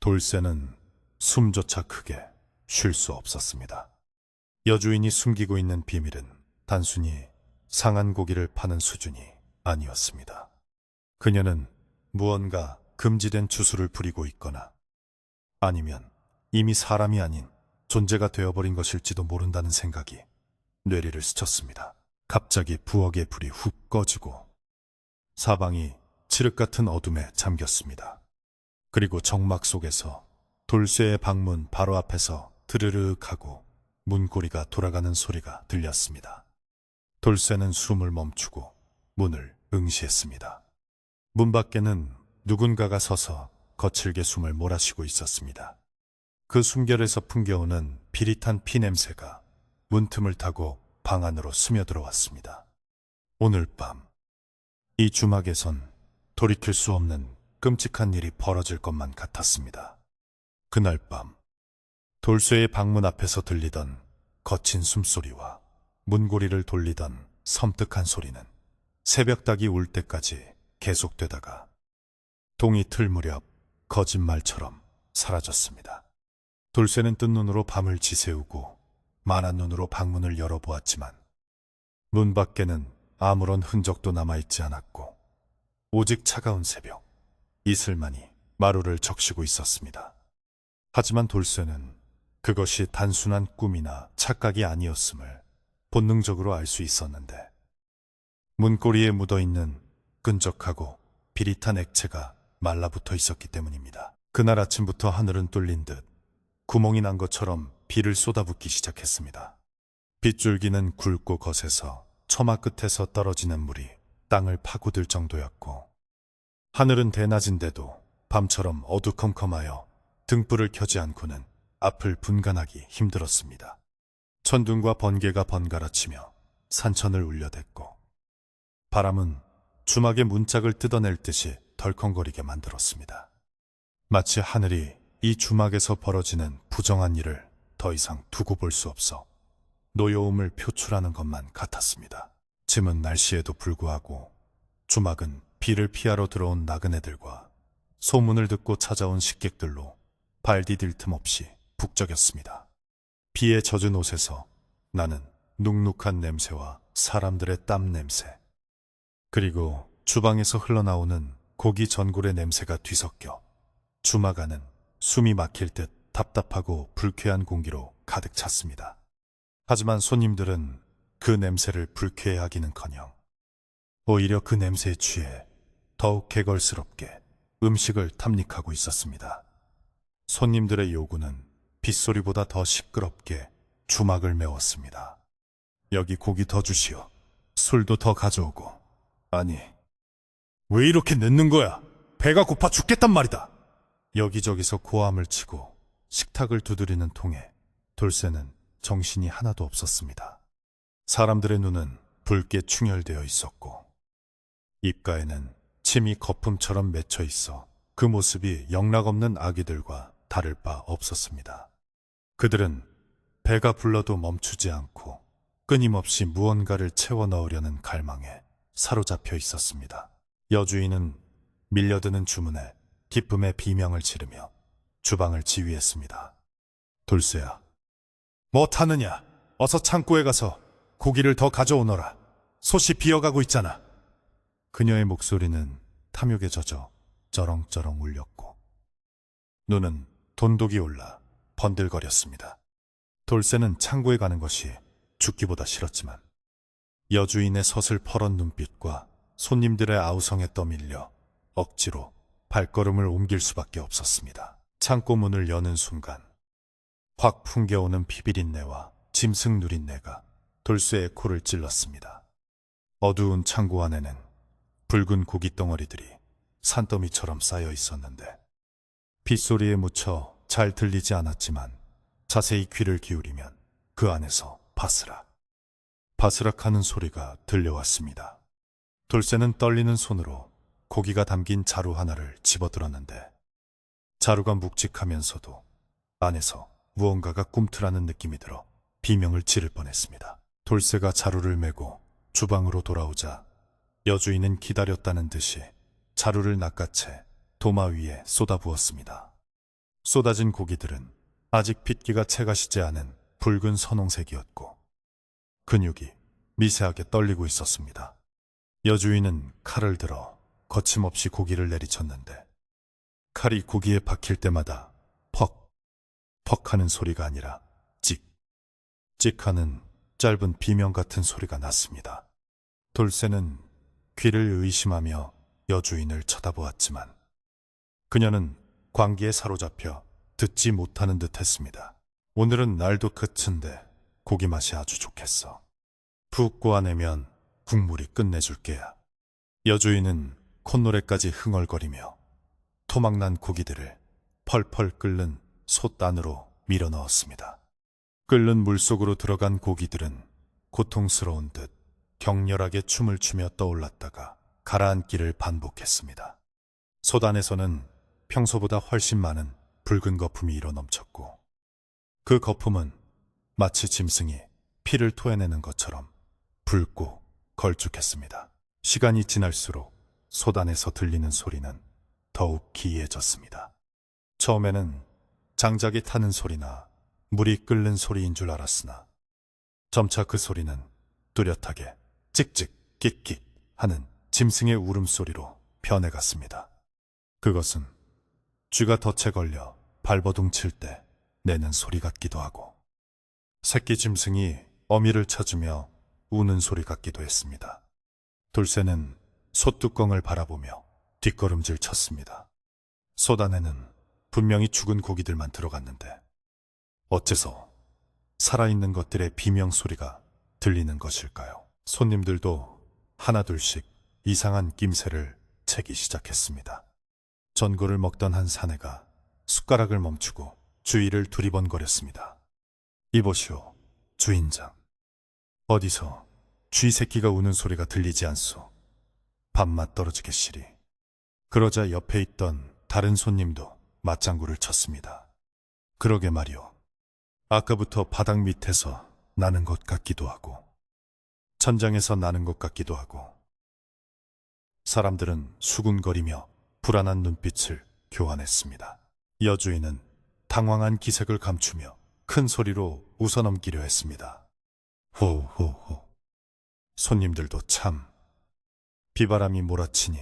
돌쇠는 숨조차 크게 쉴 수 없었습니다. 여주인이 숨기고 있는 비밀은 단순히 상한 고기를 파는 수준이 아니었습니다. 그녀는 무언가 금지된 주술을 부리고 있거나 아니면 이미 사람이 아닌 존재가 되어버린 것일지도 모른다는 생각이 뇌리를 스쳤습니다. 갑자기 부엌의 불이 훅 꺼지고 사방이 칠흑 같은 어둠에 잠겼습니다. 그리고 정막 속에서 돌쇠의 방문 바로 앞에서 드르륵 하고 문고리가 돌아가는 소리가 들렸습니다. 돌쇠는 숨을 멈추고 문을 응시했습니다. 문 밖에는 누군가가 서서 거칠게 숨을 몰아쉬고 있었습니다. 그 숨결에서 풍겨오는 비릿한 피 냄새가 문틈을 타고 방 안으로 스며들어왔습니다. 오늘 밤 이 주막에선 돌이킬 수 없는 끔찍한 일이 벌어질 것만 같았습니다. 그날 밤 돌쇠의 방문 앞에서 들리던 거친 숨소리와 문고리를 돌리던 섬뜩한 소리는 새벽닭이 울 때까지 계속되다가 동이 틀 무렵 거짓말처럼 사라졌습니다. 돌쇠는 뜬 눈으로 밤을 지새우고 만한 눈으로 방문을 열어보았지만 문 밖에는 아무런 흔적도 남아있지 않았고 오직 차가운 새벽, 이슬만이 마루를 적시고 있었습니다. 하지만 돌쇠는 그것이 단순한 꿈이나 착각이 아니었음을 본능적으로 알 수 있었는데 문고리에 묻어있는 끈적하고 비릿한 액체가 말라붙어 있었기 때문입니다. 그날 아침부터 하늘은 뚫린 듯 구멍이 난 것처럼 비를 쏟아붓기 시작했습니다. 빗줄기는 굵고 거세서 처마 끝에서 떨어지는 물이 땅을 파고들 정도였고 하늘은 대낮인데도 밤처럼 어두컴컴하여 등불을 켜지 않고는 앞을 분간하기 힘들었습니다. 천둥과 번개가 번갈아치며 산천을 울려댔고 바람은 주막의 문짝을 뜯어낼 듯이 덜컹거리게 만들었습니다. 마치 하늘이 이 주막에서 벌어지는 부정한 일을 더 이상 두고 볼 수 없어 노여움을 표출하는 것만 같았습니다. 짐은 날씨에도 불구하고 주막은 비를 피하러 들어온 나그네들과 소문을 듣고 찾아온 식객들로 발 디딜 틈 없이 북적였습니다. 비에 젖은 옷에서 나는 눅눅한 냄새와 사람들의 땀 냄새, 그리고 주방에서 흘러나오는 고기 전골의 냄새가 뒤섞여 주막 안은 숨이 막힐 듯 답답하고 불쾌한 공기로 가득 찼습니다. 하지만 손님들은 그 냄새를 불쾌해하기는커녕 오히려 그 냄새에 취해 더욱 개걸스럽게 음식을 탐닉하고 있었습니다. 손님들의 요구는 빗소리보다 더 시끄럽게 주막을 메웠습니다. 여기 고기 더 주시오. 술도 더 가져오고. 아니, 왜 이렇게 늦는 거야? 배가 고파 죽겠단 말이다. 여기저기서 고함을 치고 식탁을 두드리는 통에 돌쇠는 정신이 하나도 없었습니다. 사람들의 눈은 붉게 충혈되어 있었고 입가에는 침이 거품처럼 맺혀 있어 그 모습이 영락없는 아기들과 다를 바 없었습니다. 그들은 배가 불러도 멈추지 않고 끊임없이 무언가를 채워 넣으려는 갈망에 사로잡혀 있었습니다. 여주인은 밀려드는 주문에 기쁨의 비명을 지르며 주방을 지휘했습니다. 돌쇠야, 못하느냐? 어서 창고에 가서 고기를 더 가져오너라. 솥이 비어가고 있잖아. 그녀의 목소리는 탐욕에 젖어 쩌렁쩌렁 울렸고 눈은 돈독이 올라 번들거렸습니다. 돌쇠는 창고에 가는 것이 죽기보다 싫었지만 여주인의 서슬퍼런 눈빛과 손님들의 아우성에 떠밀려 억지로 발걸음을 옮길 수밖에 없었습니다. 창고 문을 여는 순간 확 풍겨오는 피비린내와 짐승 누린내가 돌쇠의 코를 찔렀습니다. 어두운 창고 안에는 붉은 고기 덩어리들이 산더미처럼 쌓여 있었는데 빗소리에 묻혀 잘 들리지 않았지만 자세히 귀를 기울이면 그 안에서 바스락하는 소리가 들려왔습니다. 돌쇠는 떨리는 손으로 고기가 담긴 자루 하나를 집어들었는데 자루가 묵직하면서도 안에서 무언가가 꿈틀하는 느낌이 들어 비명을 지를 뻔했습니다. 돌쇠가 자루를 메고 주방으로 돌아오자 여주인은 기다렸다는 듯이 자루를 낚아채 도마 위에 쏟아부었습니다. 쏟아진 고기들은 아직 핏기가 채가 시지 않은 붉은 선홍색이었고 근육이 미세하게 떨리고 있었습니다. 여주인은 칼을 들어 거침없이 고기를 내리쳤는데 칼이 고기에 박힐 때마다 퍽, 퍽 하는 소리가 아니라 찍, 찍 하는 짧은 비명 같은 소리가 났습니다. 돌쇠는 귀를 의심하며 여주인을 쳐다보았지만 그녀는 광기에 사로잡혀 듣지 못하는 듯 했습니다. 오늘은 날도 끝인데 고기 맛이 아주 좋겠어. 푹 꼬아내면 국물이 끝내줄 게야. 여주인은 콧노래까지 흥얼거리며 토막난 고기들을 펄펄 끓는 솥 안으로 밀어 넣었습니다. 끓는 물속으로 들어간 고기들은 고통스러운 듯 격렬하게 춤을 추며 떠올랐다가 가라앉기를 반복했습니다. 솥 안에서는 평소보다 훨씬 많은 붉은 거품이 일어 넘쳤고 그 거품은 마치 짐승이 피를 토해내는 것처럼 붉고 걸쭉했습니다. 시간이 지날수록 솥 안에서 들리는 소리는 더욱 기이해졌습니다. 처음에는 장작이 타는 소리나 물이 끓는 소리인 줄 알았으나 점차 그 소리는 뚜렷하게 찍찍 끽끽 하는 짐승의 울음소리로 변해갔습니다. 그것은 쥐가 덫에 걸려 발버둥 칠 때 내는 소리 같기도 하고 새끼 짐승이 어미를 찾으며 우는 소리 같기도 했습니다. 돌쇠는 솥뚜껑을 바라보며 뒷걸음질 쳤습니다. 솥 안에는 분명히 죽은 고기들만 들어갔는데 어째서 살아있는 것들의 비명 소리가 들리는 것일까요? 손님들도 하나둘씩 이상한 낌새를 채기 시작했습니다. 전골을 먹던 한 사내가 숟가락을 멈추고 주위를 두리번거렸습니다. 이보시오, 주인장. 어디서 쥐 새끼가 우는 소리가 들리지 않소. 밥맛 떨어지게 시리. 그러자 옆에 있던 다른 손님도 맞장구를 쳤습니다. 그러게 말이오. 아까부터 바닥 밑에서 나는 것 같기도 하고 천장에서 나는 것 같기도 하고. 사람들은 수군거리며 불안한 눈빛을 교환했습니다. 여주인은 당황한 기색을 감추며 큰 소리로 웃어넘기려 했습니다. 호호호. 손님들도 참. 비바람이 몰아치니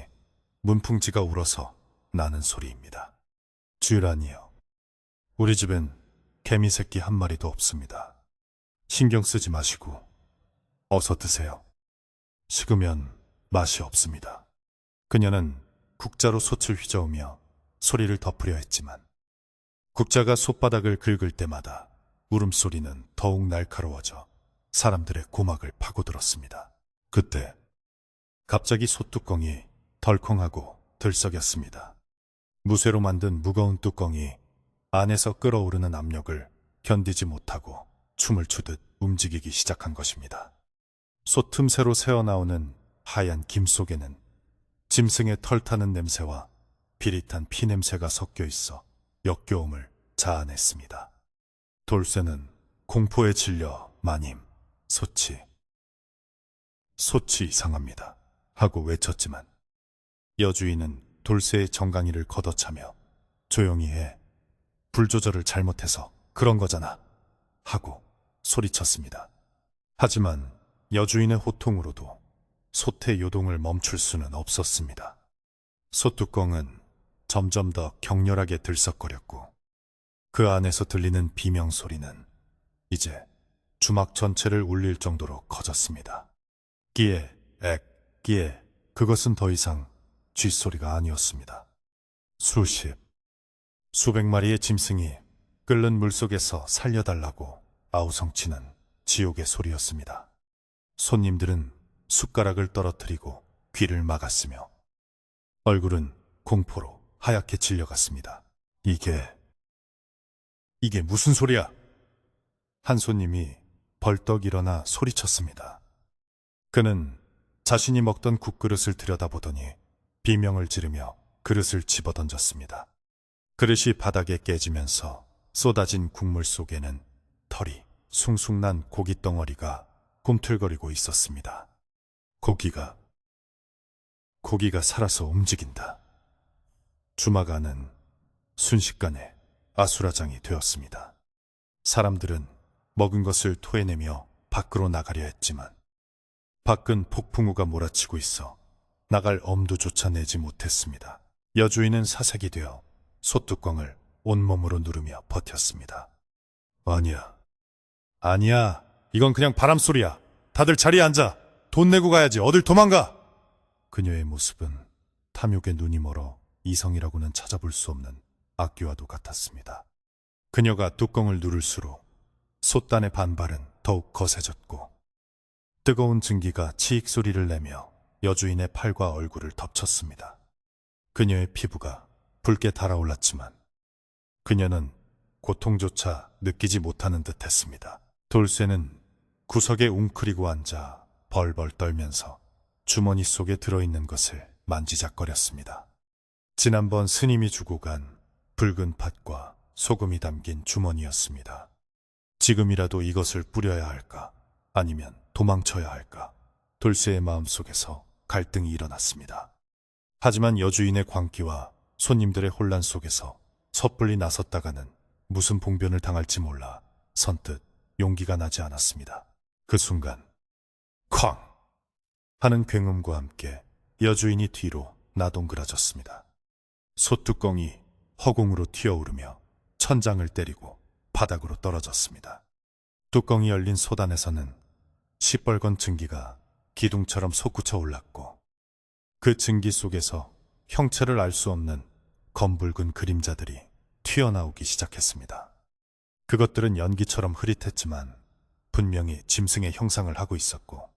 문풍지가 울어서 나는 소리입니다. 쥐라니요. 우리 집엔 개미 새끼 한 마리도 없습니다. 신경 쓰지 마시고 어서 드세요. 식으면 맛이 없습니다. 그녀는 국자로 솥을 휘저으며 소리를 덮으려 했지만 국자가 솥바닥을 긁을 때마다 울음소리는 더욱 날카로워져 사람들의 고막을 파고들었습니다. 그때 갑자기 솥뚜껑이 덜컹하고 들썩였습니다. 무쇠로 만든 무거운 뚜껑이 안에서 끓어오르는 압력을 견디지 못하고 춤을 추듯 움직이기 시작한 것입니다. 솥 틈새로 새어나오는 하얀 김 속에는 짐승의 털 타는 냄새와 비릿한 피 냄새가 섞여 있어 역겨움을 자아냈습니다. 돌쇠는 공포에 질려 마님 소치, 소치 이상합니다 하고 외쳤지만 여주인은 돌쇠의 정강이를 걷어차며 조용히 해. 불조절을 잘못해서 그런 거잖아 하고 소리쳤습니다. 하지만 여주인의 호통으로도 솥의 요동을 멈출 수는 없었습니다. 솥뚜껑은 점점 더 격렬하게 들썩거렸고 그 안에서 들리는 비명소리는 이제 주막 전체를 울릴 정도로 커졌습니다. 끼에, 액, 끼에, 그것은 더 이상 쥐소리가 아니었습니다. 수백 마리의 짐승이 끓는 물속에서 살려달라고 아우성치는 지옥의 소리였습니다. 손님들은 숟가락을 떨어뜨리고 귀를 막았으며 얼굴은 공포로 하얗게 질려갔습니다. 이게 무슨 소리야? 한 손님이 벌떡 일어나 소리쳤습니다. 그는 자신이 먹던 국그릇을 들여다보더니 비명을 지르며 그릇을 집어던졌습니다. 그릇이 바닥에 깨지면서 쏟아진 국물 속에는 털이 숭숭 난 고깃덩어리가 꿈틀거리고 있었습니다. 고기가 살아서 움직인다. 주막 안은 순식간에 아수라장이 되었습니다. 사람들은 먹은 것을 토해내며 밖으로 나가려 했지만 밖은 폭풍우가 몰아치고 있어 나갈 엄두조차 내지 못했습니다. 여주인은 사색이 되어 솥뚜껑을 온몸으로 누르며 버텼습니다. 아니야. 이건 그냥 바람소리야. 다들 자리에 앉아. 돈 내고 가야지. 어딜 도망가. 그녀의 모습은 탐욕에 눈이 멀어 이성이라고는 찾아볼 수 없는 악귀와도 같았습니다. 그녀가 뚜껑을 누를수록 솥단의 반발은 더욱 거세졌고 뜨거운 증기가 치익 소리를 내며 여주인의 팔과 얼굴을 덮쳤습니다. 그녀의 피부가 붉게 달아올랐지만 그녀는 고통조차 느끼지 못하는 듯했습니다. 돌쇠는 구석에 웅크리고 앉아 벌벌 떨면서 주머니 속에 들어있는 것을 만지작거렸습니다. 지난번 스님이 주고 간 붉은 팥과 소금이 담긴 주머니였습니다. 지금이라도 이것을 뿌려야 할까? 아니면 도망쳐야 할까? 돌쇠의 마음속에서 갈등이 일어났습니다. 하지만 여주인의 광기와 손님들의 혼란 속에서 섣불리 나섰다가는 무슨 봉변을 당할지 몰라 선뜻 용기가 나지 않았습니다. 그 순간 쾅! 하는 굉음과 함께 여주인이 뒤로 나동그라졌습니다. 솥뚜껑이 허공으로 튀어오르며 천장을 때리고 바닥으로 떨어졌습니다. 뚜껑이 열린 솥안에서는 시뻘건 증기가 기둥처럼 솟구쳐 올랐고 그 증기 속에서 형체를 알 수 없는 검붉은 그림자들이 튀어나오기 시작했습니다. 그것들은 연기처럼 흐릿했지만 분명히 짐승의 형상을 하고 있었고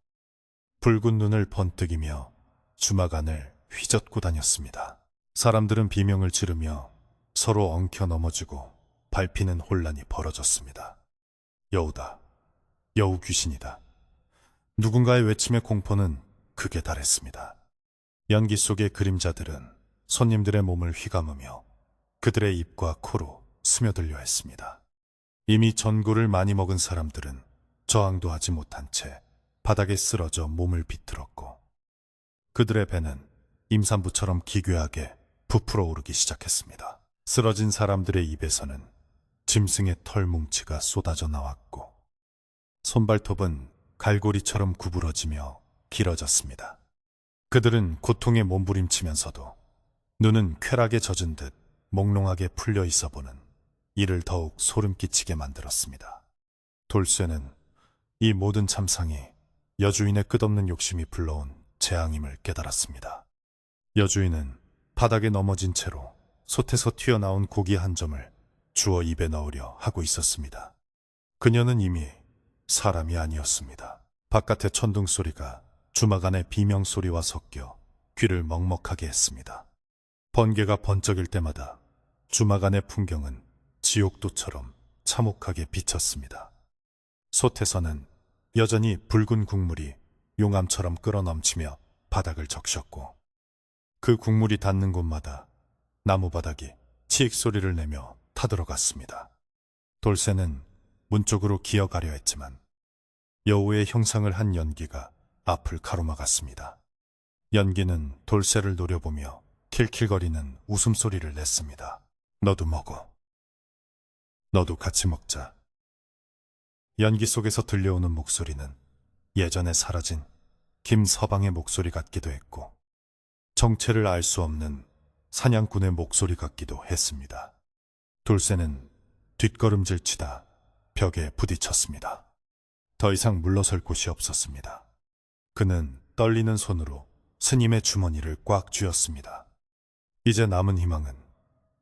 붉은 눈을 번뜩이며 주막 안을 휘젓고 다녔습니다. 사람들은 비명을 지르며 서로 엉켜 넘어지고 밟히는 혼란이 벌어졌습니다. 여우다. 여우 귀신이다. 누군가의 외침의 공포는 극에 달했습니다. 연기 속의 그림자들은 손님들의 몸을 휘감으며 그들의 입과 코로 스며들려 했습니다. 이미 전구를 많이 먹은 사람들은 저항도 하지 못한 채 바닥에 쓰러져 몸을 비틀었고 그들의 배는 임산부처럼 기괴하게 부풀어 오르기 시작했습니다. 쓰러진 사람들의 입에서는 짐승의 털 뭉치가 쏟아져 나왔고 손발톱은 갈고리처럼 구부러지며 길어졌습니다. 그들은 고통에 몸부림치면서도 눈은 쾌락에 젖은 듯 몽롱하게 풀려 있어 보는 이를 더욱 소름 끼치게 만들었습니다. 돌쇠는 이 모든 참상이 여주인의 끝없는 욕심이 불러온 재앙임을 깨달았습니다. 여주인은 바닥에 넘어진 채로 솥에서 튀어나온 고기 한 점을 주워 입에 넣으려 하고 있었습니다. 그녀는 이미 사람이 아니었습니다. 바깥의 천둥 소리가 주막 안의 비명 소리와 섞여 귀를 먹먹하게 했습니다. 번개가 번쩍일 때마다 주막 안의 풍경은 지옥도처럼 참혹하게 비쳤습니다. 솥에서는 여전히 붉은 국물이 용암처럼 끓어넘치며 바닥을 적셨고 그 국물이 닿는 곳마다 나무바닥이 치익 소리를 내며 타들어갔습니다. 돌쇠는 문 쪽으로 기어가려 했지만 여우의 형상을 한 연기가 앞을 가로막았습니다. 연기는 돌쇠를 노려보며 킬킬거리는 웃음소리를 냈습니다. 너도 먹어. 너도 같이 먹자. 연기 속에서 들려오는 목소리는 예전에 사라진 김서방의 목소리 같기도 했고 정체를 알 수 없는 사냥꾼의 목소리 같기도 했습니다. 돌쇠는 뒷걸음질 치다 벽에 부딪혔습니다. 더 이상 물러설 곳이 없었습니다. 그는 떨리는 손으로 스님의 주머니를 꽉 쥐었습니다. 이제 남은 희망은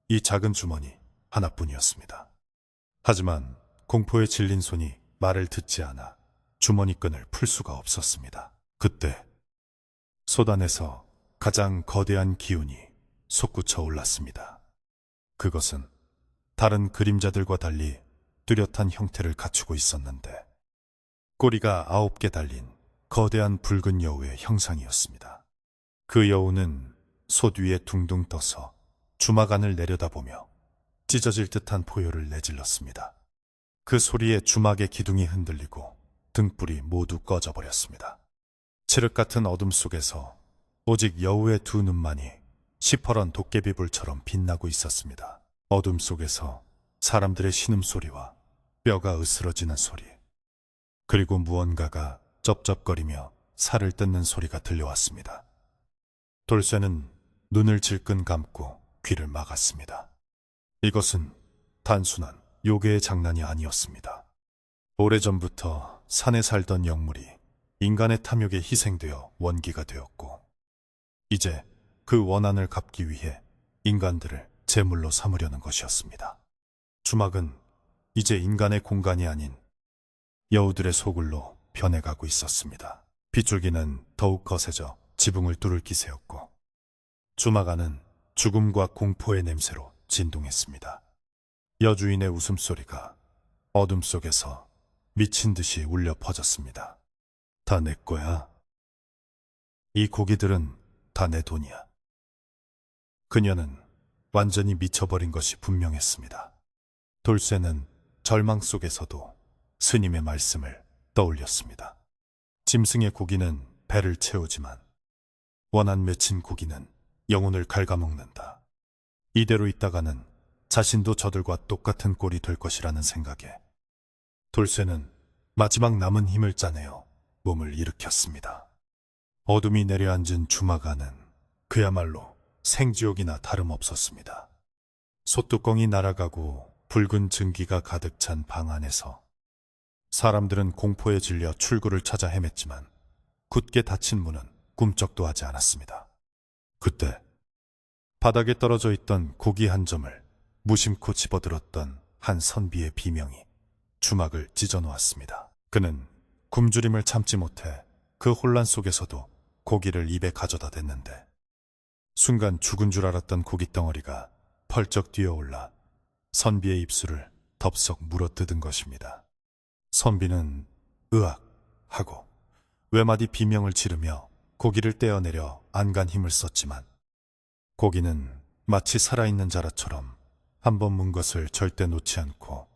이 작은 주머니 하나뿐이었습니다. 하지만 공포에 질린 손이 말을 듣지 않아 주머니 끈을 풀 수가 없었습니다. 그때 솥안에서 가장 거대한 기운이 솟구쳐 올랐습니다. 그것은 다른 그림자들과 달리 뚜렷한 형태를 갖추고 있었는데 꼬리가 9개 달린 거대한 붉은 여우의 형상이었습니다. 그 여우는 솥 위에 둥둥 떠서 주막 안을 내려다보며 찢어질 듯한 포효를 내질렀습니다. 그 소리에 주막의 기둥이 흔들리고 등불이 모두 꺼져버렸습니다. 칠흑 같은 어둠 속에서 오직 여우의 두 눈만이 시퍼런 도깨비불처럼 빛나고 있었습니다. 어둠 속에서 사람들의 신음소리와 뼈가 으스러지는 소리, 그리고 무언가가 쩝쩝거리며 살을 뜯는 소리가 들려왔습니다. 돌쇠는 눈을 질끈 감고 귀를 막았습니다. 이것은 단순한 요괴의 장난이 아니었습니다. 오래전부터 산에 살던 영물이 인간의 탐욕에 희생되어 원기가 되었고 이제 그 원한을 갚기 위해 인간들을 제물로 삼으려는 것이었습니다. 주막은 이제 인간의 공간이 아닌 여우들의 소굴로 변해가고 있었습니다. 빗줄기는 더욱 거세져 지붕을 뚫을 기세였고 주막 안은 죽음과 공포의 냄새로 진동했습니다. 여주인의 웃음소리가 어둠 속에서 미친 듯이 울려 퍼졌습니다. 다 내 거야. 이 고기들은 다 내 돈이야. 그녀는 완전히 미쳐버린 것이 분명했습니다. 돌쇠는 절망 속에서도 스님의 말씀을 떠올렸습니다. 짐승의 고기는 배를 채우지만 원한 맺힌 고기는 영혼을 갉아먹는다. 이대로 있다가는 자신도 저들과 똑같은 꼴이 될 것이라는 생각에 돌쇠는 마지막 남은 힘을 짜내어 몸을 일으켰습니다. 어둠이 내려앉은 주막 안은 그야말로 생지옥이나 다름없었습니다. 솥뚜껑이 날아가고 붉은 증기가 가득 찬 방 안에서 사람들은 공포에 질려 출구를 찾아 헤맸지만 굳게 닫힌 문은 꿈쩍도 하지 않았습니다. 그때 바닥에 떨어져 있던 고기 한 점을 무심코 집어들었던 한 선비의 비명이 주막을 찢어놓았습니다. 그는 굶주림을 참지 못해 그 혼란 속에서도 고기를 입에 가져다 댔는데 순간 죽은 줄 알았던 고깃덩어리가 펄쩍 뛰어올라 선비의 입술을 덥석 물어뜯은 것입니다. 선비는 으악 하고 외마디 비명을 지르며 고기를 떼어내려 안간 힘을 썼지만 고기는 마치 살아있는 자라처럼 한 번 문 것을 절대 놓지 않고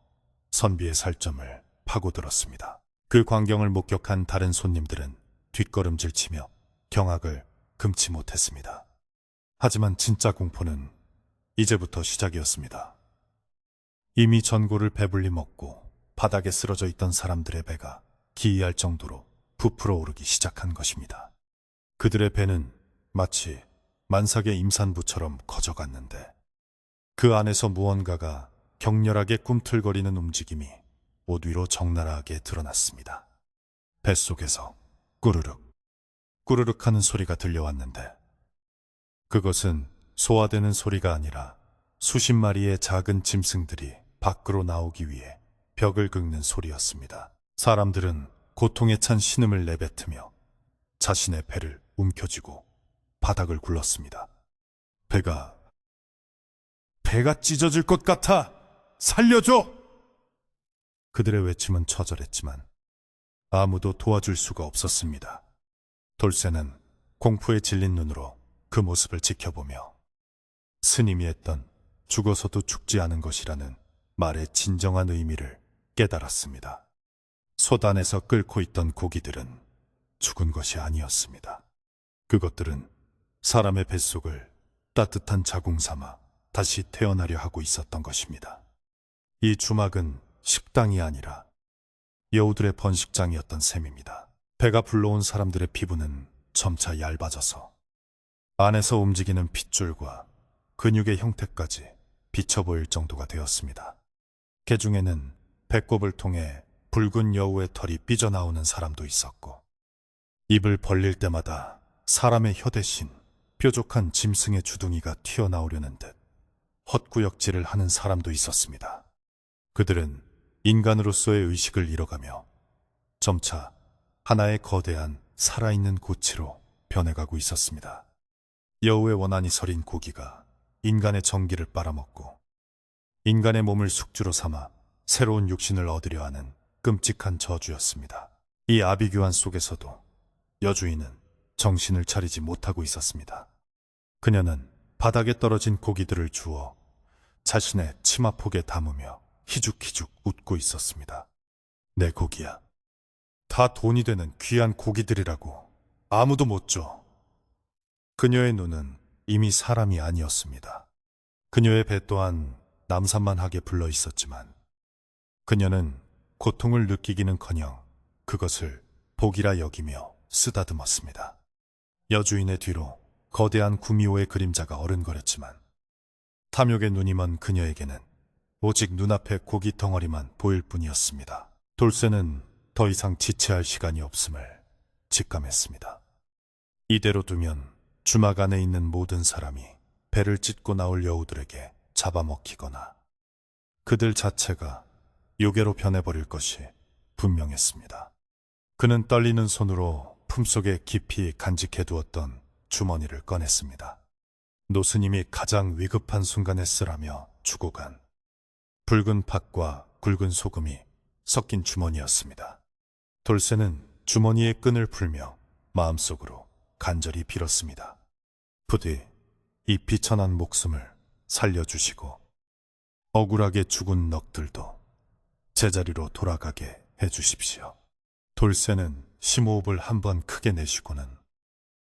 선비의 살점을 파고들었습니다. 그 광경을 목격한 다른 손님들은 뒷걸음질치며 경악을 금치 못했습니다. 하지만 진짜 공포는 이제부터 시작이었습니다. 이미 전골을 배불리 먹고 바닥에 쓰러져 있던 사람들의 배가 기이할 정도로 부풀어 오르기 시작한 것입니다. 그들의 배는 마치 만삭의 임산부처럼 커져갔는데 그 안에서 무언가가 격렬하게 꿈틀거리는 움직임이 옷 위로 적나라하게 드러났습니다. 뱃속에서 꾸르륵 꾸르륵 하는 소리가 들려왔는데 그것은 소화되는 소리가 아니라 수십 마리의 작은 짐승들이 밖으로 나오기 위해 벽을 긁는 소리였습니다. 사람들은 고통에 찬 신음을 내뱉으며 자신의 배를 움켜쥐고 바닥을 굴렀습니다. 배가 찢어질 것 같아! 살려줘! 그들의 외침은 처절했지만 아무도 도와줄 수가 없었습니다. 돌쇠는 공포에 질린 눈으로 그 모습을 지켜보며 스님이 했던 죽어서도 죽지 않은 것이라는 말의 진정한 의미를 깨달았습니다. 솥 안에서 끓고 있던 고기들은 죽은 것이 아니었습니다. 그것들은 사람의 뱃속을 따뜻한 자궁 삼아 다시 태어나려 하고 있었던 것입니다. 이 주막은 식당이 아니라 여우들의 번식장이었던 셈입니다. 배가 불러온 사람들의 피부는 점차 얇아져서 안에서 움직이는 핏줄과 근육의 형태까지 비쳐 보일 정도가 되었습니다. 개 중에는 배꼽을 통해 붉은 여우의 털이 삐져나오는 사람도 있었고, 입을 벌릴 때마다 사람의 혀 대신 뾰족한 짐승의 주둥이가 튀어나오려는 듯 헛구역질을 하는 사람도 있었습니다. 그들은 인간으로서의 의식을 잃어가며 점차 하나의 거대한 살아있는 고치로 변해가고 있었습니다. 여우의 원한이 서린 고기가 인간의 정기를 빨아먹고 인간의 몸을 숙주로 삼아 새로운 육신을 얻으려 하는 끔찍한 저주였습니다. 이 아비규환 속에서도 여주인은 정신을 차리지 못하고 있었습니다. 그녀는 바닥에 떨어진 고기들을 주워 자신의 치마폭에 담으며 희죽희죽 웃고 있었습니다. 내 고기야. 다 돈이 되는 귀한 고기들이라고 아무도 못 줘. 그녀의 눈은 이미 사람이 아니었습니다. 그녀의 배 또한 남산만하게 불러 있었지만 그녀는 고통을 느끼기는커녕 그것을 복이라 여기며 쓰다듬었습니다. 여주인의 뒤로 거대한 구미호의 그림자가 어른거렸지만 탐욕의 눈이 먼 그녀에게는 오직 눈앞의 고기 덩어리만 보일 뿐이었습니다. 돌쇠는 더 이상 지체할 시간이 없음을 직감했습니다. 이대로 두면 주막 안에 있는 모든 사람이 배를 찢고 나올 여우들에게 잡아먹히거나 그들 자체가 요괴로 변해버릴 것이 분명했습니다. 그는 떨리는 손으로 품속에 깊이 간직해두었던 주머니를 꺼냈습니다. 노스님이 가장 위급한 순간에 쓰라며 주고 간 붉은 팥과 굵은 소금이 섞인 주머니였습니다. 돌쇠는 주머니의 끈을 풀며 마음속으로 간절히 빌었습니다. 부디 이 비천한 목숨을 살려주시고 억울하게 죽은 넋들도 제자리로 돌아가게 해주십시오. 돌쇠는 심호흡을 한번 크게 내쉬고는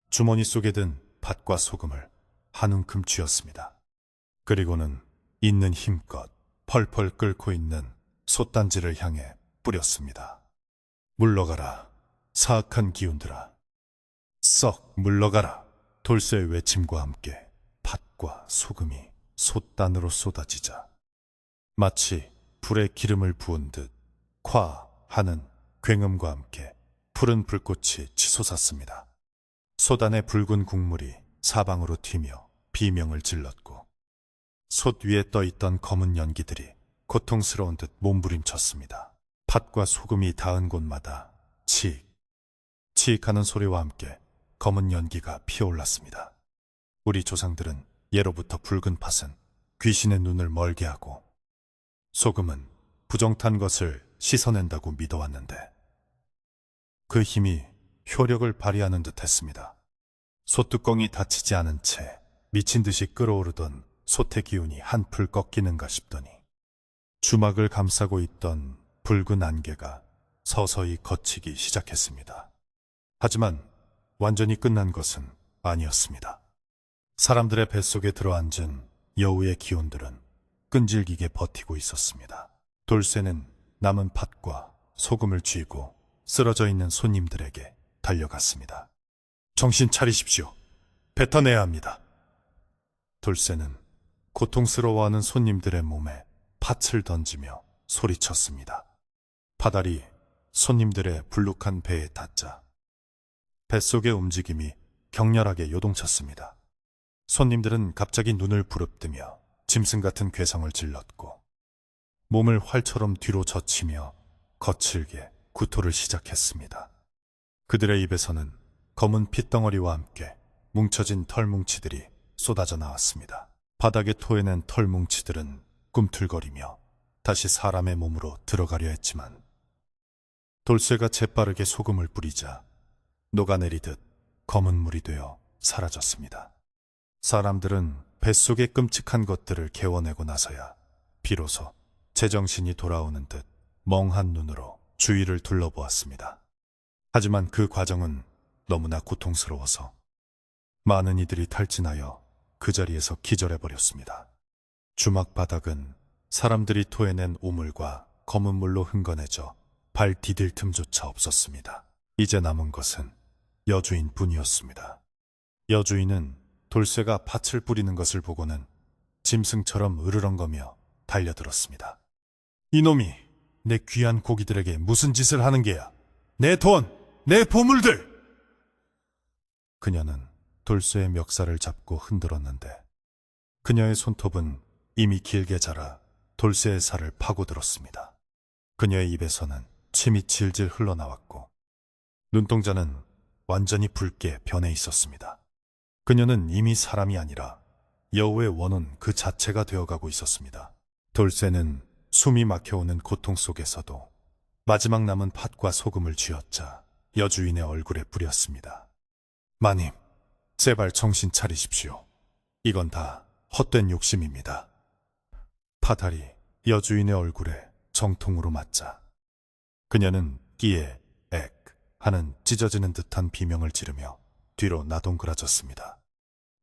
주머니 속에 든 팥과 소금을 한 움큼 쥐었습니다. 그리고는 있는 힘껏 펄펄 끓고 있는 솥단지를 향해 뿌렸습니다. 물러가라, 사악한 기운들아. 썩 물러가라. 돌쇠의 외침과 함께 팥과 소금이 솥단으로 쏟아지자 마치 불에 기름을 부은 듯 콱 하는 굉음과 함께 푸른 불꽃이 치솟았습니다. 솥안의 붉은 국물이 사방으로 튀며 비명을 질렀고 솥 위에 떠있던 검은 연기들이 고통스러운 듯 몸부림쳤습니다. 팥과 소금이 닿은 곳마다 치익, 치익하는 소리와 함께 검은 연기가 피어올랐습니다. 우리 조상들은 예로부터 붉은 팥은 귀신의 눈을 멀게 하고 소금은 부정탄 것을 씻어낸다고 믿어왔는데 그 힘이 효력을 발휘하는 듯 했습니다. 솥뚜껑이 닫히지 않은 채 미친 듯이 끓어오르던 솥의 기운이 한풀 꺾이는가 싶더니 주막을 감싸고 있던 붉은 안개가 서서히 걷히기 시작했습니다. 하지만 완전히 끝난 것은 아니었습니다. 사람들의 뱃속에 들어앉은 여우의 기운들은 끈질기게 버티고 있었습니다. 돌쇠는 남은 팥과 소금을 쥐고 쓰러져 있는 손님들에게 달려갔습니다. 정신 차리십시오. 뱉어내야 합니다. 돌쇠는 고통스러워하는 손님들의 몸에 팥을 던지며 소리쳤습니다. 파달이 손님들의 불룩한 배에 닿자 뱃속의 움직임이 격렬하게 요동쳤습니다. 손님들은 갑자기 눈을 부릅뜨며 짐승 같은 괴성을 질렀고 몸을 활처럼 뒤로 젖히며 거칠게 구토를 시작했습니다. 그들의 입에서는 검은 핏덩어리와 함께 뭉쳐진 털뭉치들이 쏟아져 나왔습니다. 바닥에 토해낸 털뭉치들은 꿈틀거리며 다시 사람의 몸으로 들어가려 했지만 돌쇠가 재빠르게 소금을 뿌리자 녹아내리듯 검은 물이 되어 사라졌습니다. 사람들은 뱃속의 끔찍한 것들을 개워내고 나서야 비로소 제정신이 돌아오는 듯 멍한 눈으로 주위를 둘러보았습니다. 하지만 그 과정은 너무나 고통스러워서 많은 이들이 탈진하여 그 자리에서 기절해버렸습니다. 주막 바닥은 사람들이 토해낸 오물과 검은 물로 흥건해져 발 디딜 틈조차 없었습니다. 이제 남은 것은 여주인 뿐이었습니다. 여주인은 돌쇠가 밭을 뿌리는 것을 보고는 짐승처럼 으르렁거며 달려들었습니다. 이놈이 내 귀한 고기들에게 무슨 짓을 하는 게야? 내 돈, 내 보물들! 그녀는 돌쇠의 멱살을 잡고 흔들었는데 그녀의 손톱은 이미 길게 자라 돌쇠의 살을 파고들었습니다. 그녀의 입에서는 침이 질질 흘러나왔고 눈동자는 완전히 붉게 변해 있었습니다. 그녀는 이미 사람이 아니라 여우의 원혼 그 자체가 되어가고 있었습니다. 돌쇠는 숨이 막혀오는 고통 속에서도 마지막 남은 팥과 소금을 쥐어짜 여주인의 얼굴에 뿌렸습니다. 마님, 제발 정신 차리십시오. 이건 다 헛된 욕심입니다. 파달이 여주인의 얼굴에 정통으로 맞자 그녀는 끼에 액 하는 찢어지는 듯한 비명을 지르며 뒤로 나동그라졌습니다.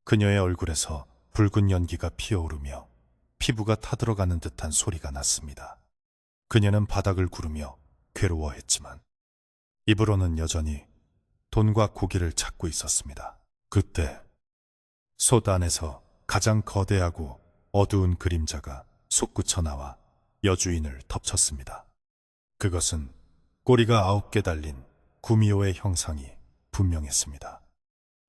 그녀의 얼굴에서 붉은 연기가 피어오르며 피부가 타들어가는 듯한 소리가 났습니다. 그녀는 바닥을 구르며 괴로워했지만 입으로는 여전히 돈과 고기를 찾고 있었습니다. 그때 솥 안에서 가장 거대하고 어두운 그림자가 솟구쳐 나와 여주인을 덮쳤습니다. 그것은 꼬리가 9개 달린 구미호의 형상이 분명했습니다.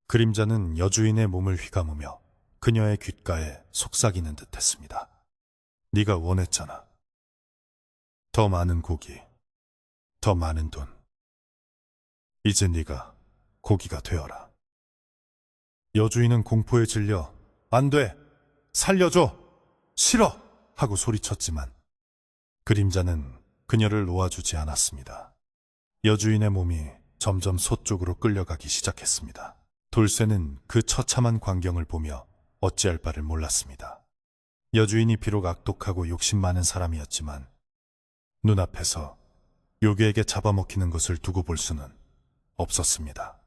그림자는 여주인의 몸을 휘감으며 그녀의 귓가에 속삭이는 듯 했습니다. 네가 원했잖아. 더 많은 고기, 더 많은 돈. 이제 네가 고기가 되어라. 여주인은 공포에 질려 안 돼! 살려줘! 싫어! 하고 소리쳤지만 그림자는 그녀를 놓아주지 않았습니다. 여주인의 몸이 점점 솥 쪽으로 끌려가기 시작했습니다. 돌쇠는 그 처참한 광경을 보며 어찌할 바를 몰랐습니다. 여주인이 비록 악독하고 욕심 많은 사람이었지만 눈앞에서 요괴에게 잡아먹히는 것을 두고 볼 수는 없었습니다.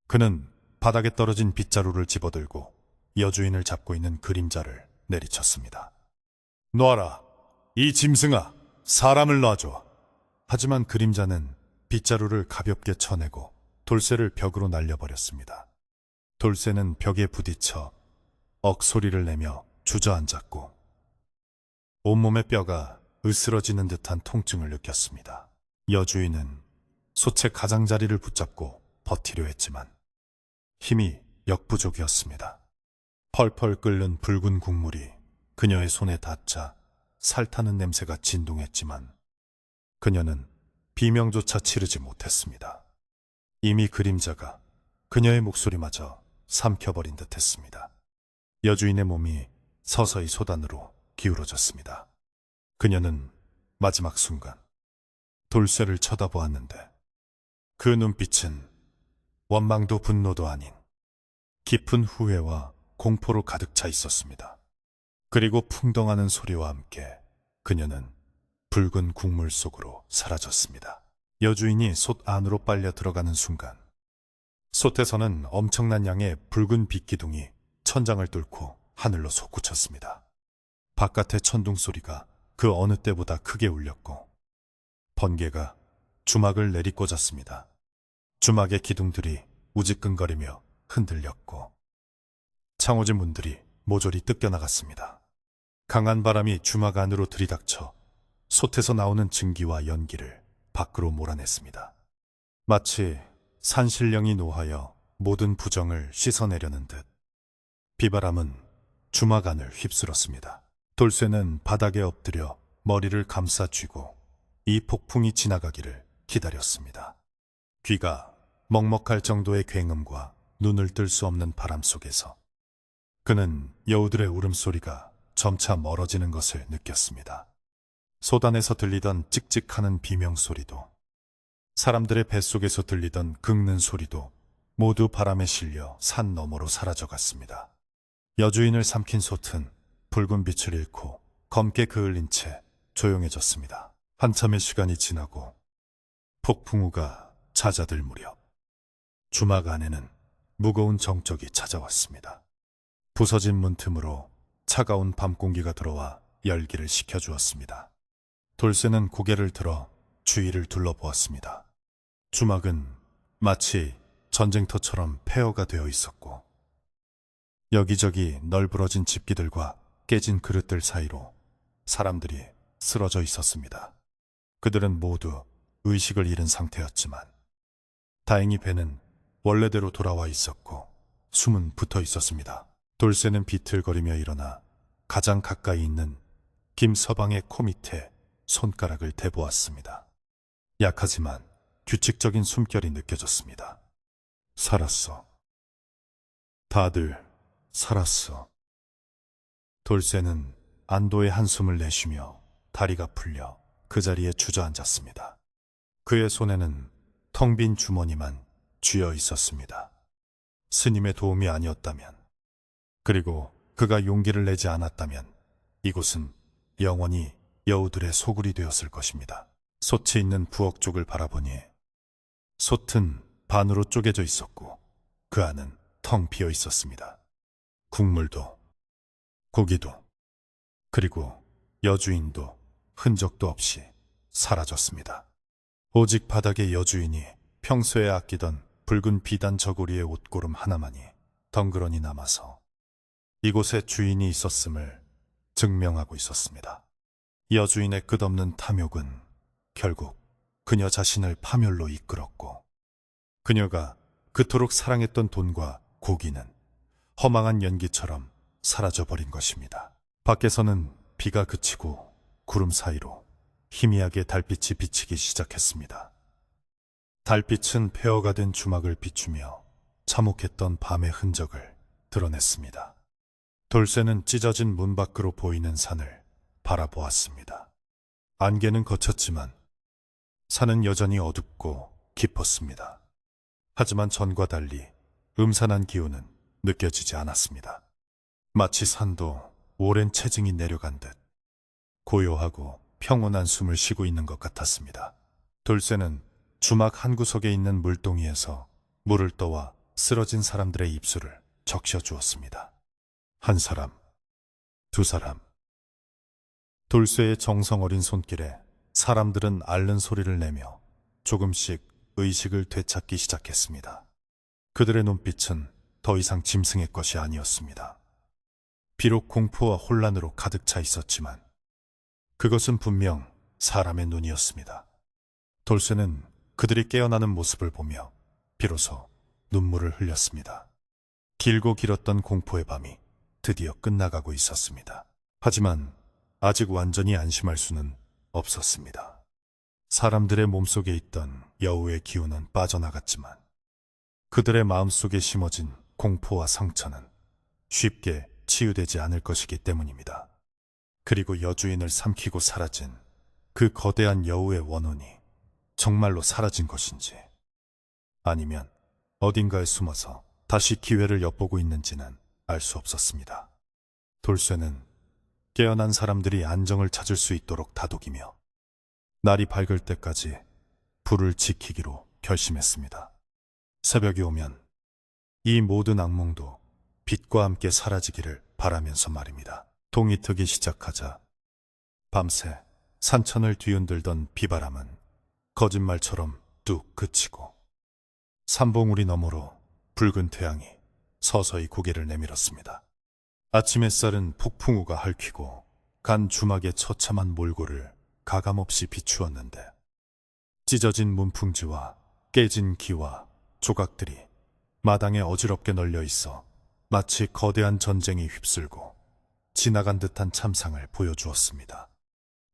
그는 바닥에 떨어진 빗자루를 집어들고 여주인을 잡고 있는 그림자를 내리쳤습니다. 놔라, 이 짐승아, 사람을 놔줘. 하지만 그림자는 빗자루를 가볍게 쳐내고 돌쇠를 벽으로 날려버렸습니다. 돌쇠는 벽에 부딪혀 억소리를 내며 주저앉았고 온몸의 뼈가 으스러지는 듯한 통증을 느꼈습니다. 여주인은 솥의 가장자리를 붙잡고 버티려 했지만 힘이 역부족이었습니다. 펄펄 끓는 붉은 국물이 그녀의 손에 닿자 살타는 냄새가 진동했지만 그녀는 비명조차 치르지 못했습니다. 이미 그림자가 그녀의 목소리마저 삼켜버린 듯 했습니다. 여주인의 몸이 서서히 솥안으로 기울어졌습니다. 그녀는 마지막 순간 돌쇠를 쳐다보았는데 그 눈빛은 원망도 분노도 아닌 깊은 후회와 공포로 가득 차 있었습니다. 그리고 풍덩하는 소리와 함께 그녀는 붉은 국물 속으로 사라졌습니다. 여주인이 솥 안으로 빨려 들어가는 순간 솥에서는 엄청난 양의 붉은 빛기둥이 천장을 뚫고 하늘로 솟구쳤습니다. 바깥의 천둥 소리가 그 어느 때보다 크게 울렸고 번개가 주막을 내리꽂았습니다. 주막의 기둥들이 우지끈거리며 흔들렸고 창호지 문들이 모조리 뜯겨나갔습니다. 강한 바람이 주막 안으로 들이닥쳐 솥에서 나오는 증기와 연기를 밖으로 몰아냈습니다. 마치 산신령이 노하여 모든 부정을 씻어내려는 듯 비바람은 주막 안을 휩쓸었습니다. 돌쇠는 바닥에 엎드려 머리를 감싸 쥐고 이 폭풍이 지나가기를 기다렸습니다. 귀가 먹먹할 정도의 굉음과 눈을 뜰 수 없는 바람 속에서 그는 여우들의 울음소리가 점차 멀어지는 것을 느꼈습니다. 소단에서 들리던 찍찍하는 비명소리도 사람들의 뱃속에서 들리던 긁는 소리도 모두 바람에 실려 산 너머로 사라져갔습니다. 여주인을 삼킨 솥은 붉은 빛을 잃고 검게 그을린 채 조용해졌습니다. 한참의 시간이 지나고 폭풍우가 잦아들 무렵 주막 안에는 무거운 정적이 찾아왔습니다. 부서진 문틈으로 차가운 밤 공기가 들어와 열기를 식혀주었습니다. 돌쇠는 고개를 들어 주위를 둘러보았습니다. 주막은 마치 전쟁터처럼 폐허가 되어 있었고 여기저기 널브러진 집기들과 깨진 그릇들 사이로 사람들이 쓰러져 있었습니다. 그들은 모두 의식을 잃은 상태였지만 다행히 배는 원래대로 돌아와 있었고 숨은 붙어 있었습니다. 돌쇠는 비틀거리며 일어나 가장 가까이 있는 김서방의 코 밑에 손가락을 대보았습니다. 약하지만 규칙적인 숨결이 느껴졌습니다. 살았어. 다들 살았어. 돌쇠는 안도의 한숨을 내쉬며 다리가 풀려 그 자리에 주저앉았습니다. 그의 손에는 텅 빈 주머니만 쥐어 있었습니다. 스님의 도움이 아니었다면, 그리고 그가 용기를 내지 않았다면 이곳은 영원히 여우들의 소굴이 되었을 것입니다. 솥이 있는 부엌 쪽을 바라보니 솥은 반으로 쪼개져 있었고 그 안은 텅 비어 있었습니다. 국물도 고기도 그리고 여주인도 흔적도 없이 사라졌습니다. 오직 바닥에 여주인이 평소에 아끼던 붉은 비단 저고리의 옷고름 하나만이 덩그러니 남아서 이곳에 주인이 있었음을 증명하고 있었습니다. 여주인의 끝없는 탐욕은 결국 그녀 자신을 파멸로 이끌었고 그녀가 그토록 사랑했던 돈과 고기는 허망한 연기처럼 사라져버린 것입니다. 밖에서는 비가 그치고 구름 사이로 희미하게 달빛이 비치기 시작했습니다. 달빛은 폐허가 된 주막을 비추며 참혹했던 밤의 흔적을 드러냈습니다. 돌쇠는 찢어진 문 밖으로 보이는 산을 바라보았습니다. 안개는 걷혔지만 산은 여전히 어둡고 깊었습니다. 하지만 전과 달리 음산한 기운은 느껴지지 않았습니다. 마치 산도 오랜 체증이 내려간 듯 고요하고 평온한 숨을 쉬고 있는 것 같았습니다. 돌쇠는 주막 한 구석에 있는 물동이에서 물을 떠와 쓰러진 사람들의 입술을 적셔 주었습니다. 한 사람, 두 사람. 돌쇠의 정성 어린 손길에 사람들은 앓는 소리를 내며 조금씩 의식을 되찾기 시작했습니다. 그들의 눈빛은 더 이상 짐승의 것이 아니었습니다. 비록 공포와 혼란으로 가득 차 있었지만 그것은 분명 사람의 눈이었습니다. 돌쇠는 그들이 깨어나는 모습을 보며 비로소 눈물을 흘렸습니다. 길고 길었던 공포의 밤이 드디어 끝나가고 있었습니다. 하지만 아직 완전히 안심할 수는 없었습니다. 사람들의 몸속에 있던 여우의 기운은 빠져나갔지만 그들의 마음속에 심어진 공포와 상처는 쉽게 치유되지 않을 것이기 때문입니다. 그리고 여주인을 삼키고 사라진 그 거대한 여우의 원혼이 정말로 사라진 것인지 아니면 어딘가에 숨어서 다시 기회를 엿보고 있는지는 알 수 없었습니다. 돌쇠는 깨어난 사람들이 안정을 찾을 수 있도록 다독이며 날이 밝을 때까지 불을 지키기로 결심했습니다. 새벽이 오면 이 모든 악몽도 빛과 함께 사라지기를 바라면서 말입니다. 동이 트기 시작하자 밤새 산천을 뒤흔들던 비바람은 거짓말처럼 뚝 그치고 삼봉우리 너머로 붉은 태양이 서서히 고개를 내밀었습니다. 아침 햇살은 폭풍우가 핥히고 간 주막의 처참한 몰골을 가감없이 비추었는데 찢어진 문풍지와 깨진 기와 조각들이 마당에 어지럽게 널려 있어 마치 거대한 전쟁이 휩쓸고 지나간 듯한 참상을 보여주었습니다.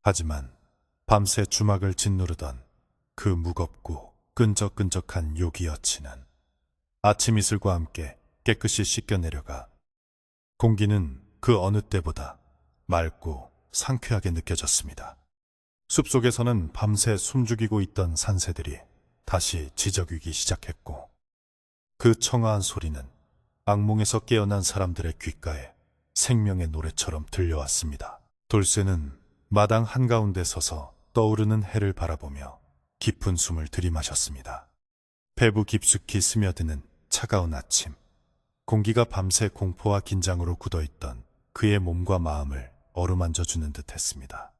하지만 밤새 주막을 짓누르던 그 무겁고 끈적끈적한 요기여치는 아침 이슬과 함께 깨끗이 씻겨 내려가 공기는 그 어느 때보다 맑고 상쾌하게 느껴졌습니다. 숲속에서는 밤새 숨죽이고 있던 산새들이 다시 지저귀기 시작했고 그 청아한 소리는 악몽에서 깨어난 사람들의 귓가에 생명의 노래처럼 들려왔습니다. 돌쇠는 마당 한가운데 서서 떠오르는 해를 바라보며 깊은 숨을 들이마셨습니다. 배부 깊숙이 스며드는 차가운 아침. 공기가 밤새 공포와 긴장으로 굳어있던 그의 몸과 마음을 어루만져 주는 듯 했습니다.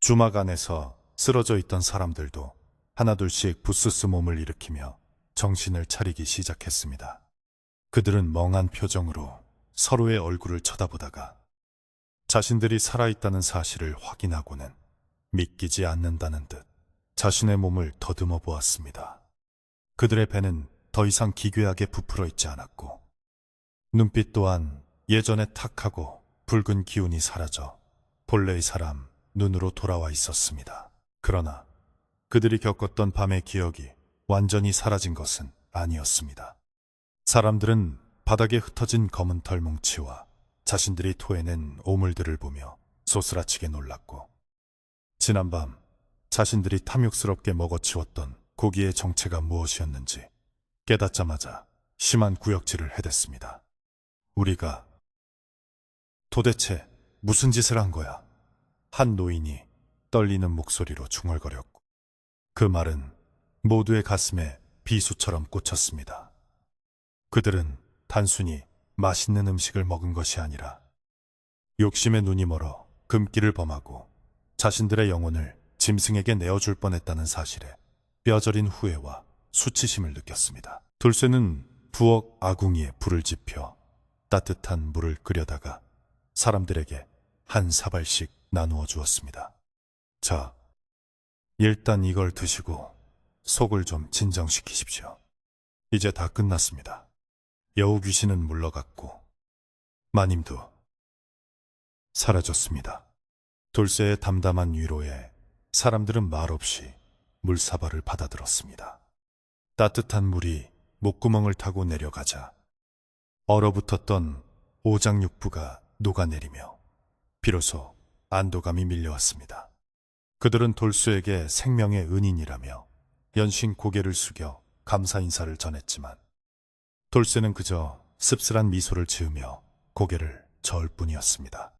주막 안에서 쓰러져 있던 사람들도 하나둘씩 부스스 몸을 일으키며 정신을 차리기 시작했습니다. 그들은 멍한 표정으로 서로의 얼굴을 쳐다보다가 자신들이 살아있다는 사실을 확인하고는 믿기지 않는다는 듯 자신의 몸을 더듬어 보았습니다. 그들의 배는 더 이상 기괴하게 부풀어 있지 않았고 눈빛 또한 예전의 탁하고 붉은 기운이 사라져 본래의 사람 눈으로 돌아와 있었습니다. 그러나 그들이 겪었던 밤의 기억이 완전히 사라진 것은 아니었습니다. 사람들은 바닥에 흩어진 검은 털 뭉치와 자신들이 토해낸 오물들을 보며 소스라치게 놀랐고 지난밤 자신들이 탐욕스럽게 먹어치웠던 고기의 정체가 무엇이었는지 깨닫자마자 심한 구역질을 해댔습니다. 우리가 도대체 무슨 짓을 한 거야? 한 노인이 떨리는 목소리로 중얼거렸고 그 말은 모두의 가슴에 비수처럼 꽂혔습니다. 그들은 단순히 맛있는 음식을 먹은 것이 아니라 욕심에 눈이 멀어 금기를 범하고 자신들의 영혼을 짐승에게 내어줄 뻔했다는 사실에 뼈저린 후회와 수치심을 느꼈습니다. 돌쇠는 부엌 아궁이에 불을 지펴 따뜻한 물을 끓여다가 사람들에게 한 사발씩 나누어 주었습니다. 자, 일단 이걸 드시고 속을 좀 진정시키십시오. 이제 다 끝났습니다. 여우 귀신은 물러갔고 마님도 사라졌습니다. 돌쇠의 담담한 위로에 사람들은 말없이 물사발을 받아들었습니다. 따뜻한 물이 목구멍을 타고 내려가자 얼어붙었던 오장육부가 녹아내리며 비로소 안도감이 밀려왔습니다. 그들은 돌쇠에게 생명의 은인이라며 연신 고개를 숙여 감사 인사를 전했지만 돌쇠는 그저 씁쓸한 미소를 지으며 고개를 저을 뿐이었습니다.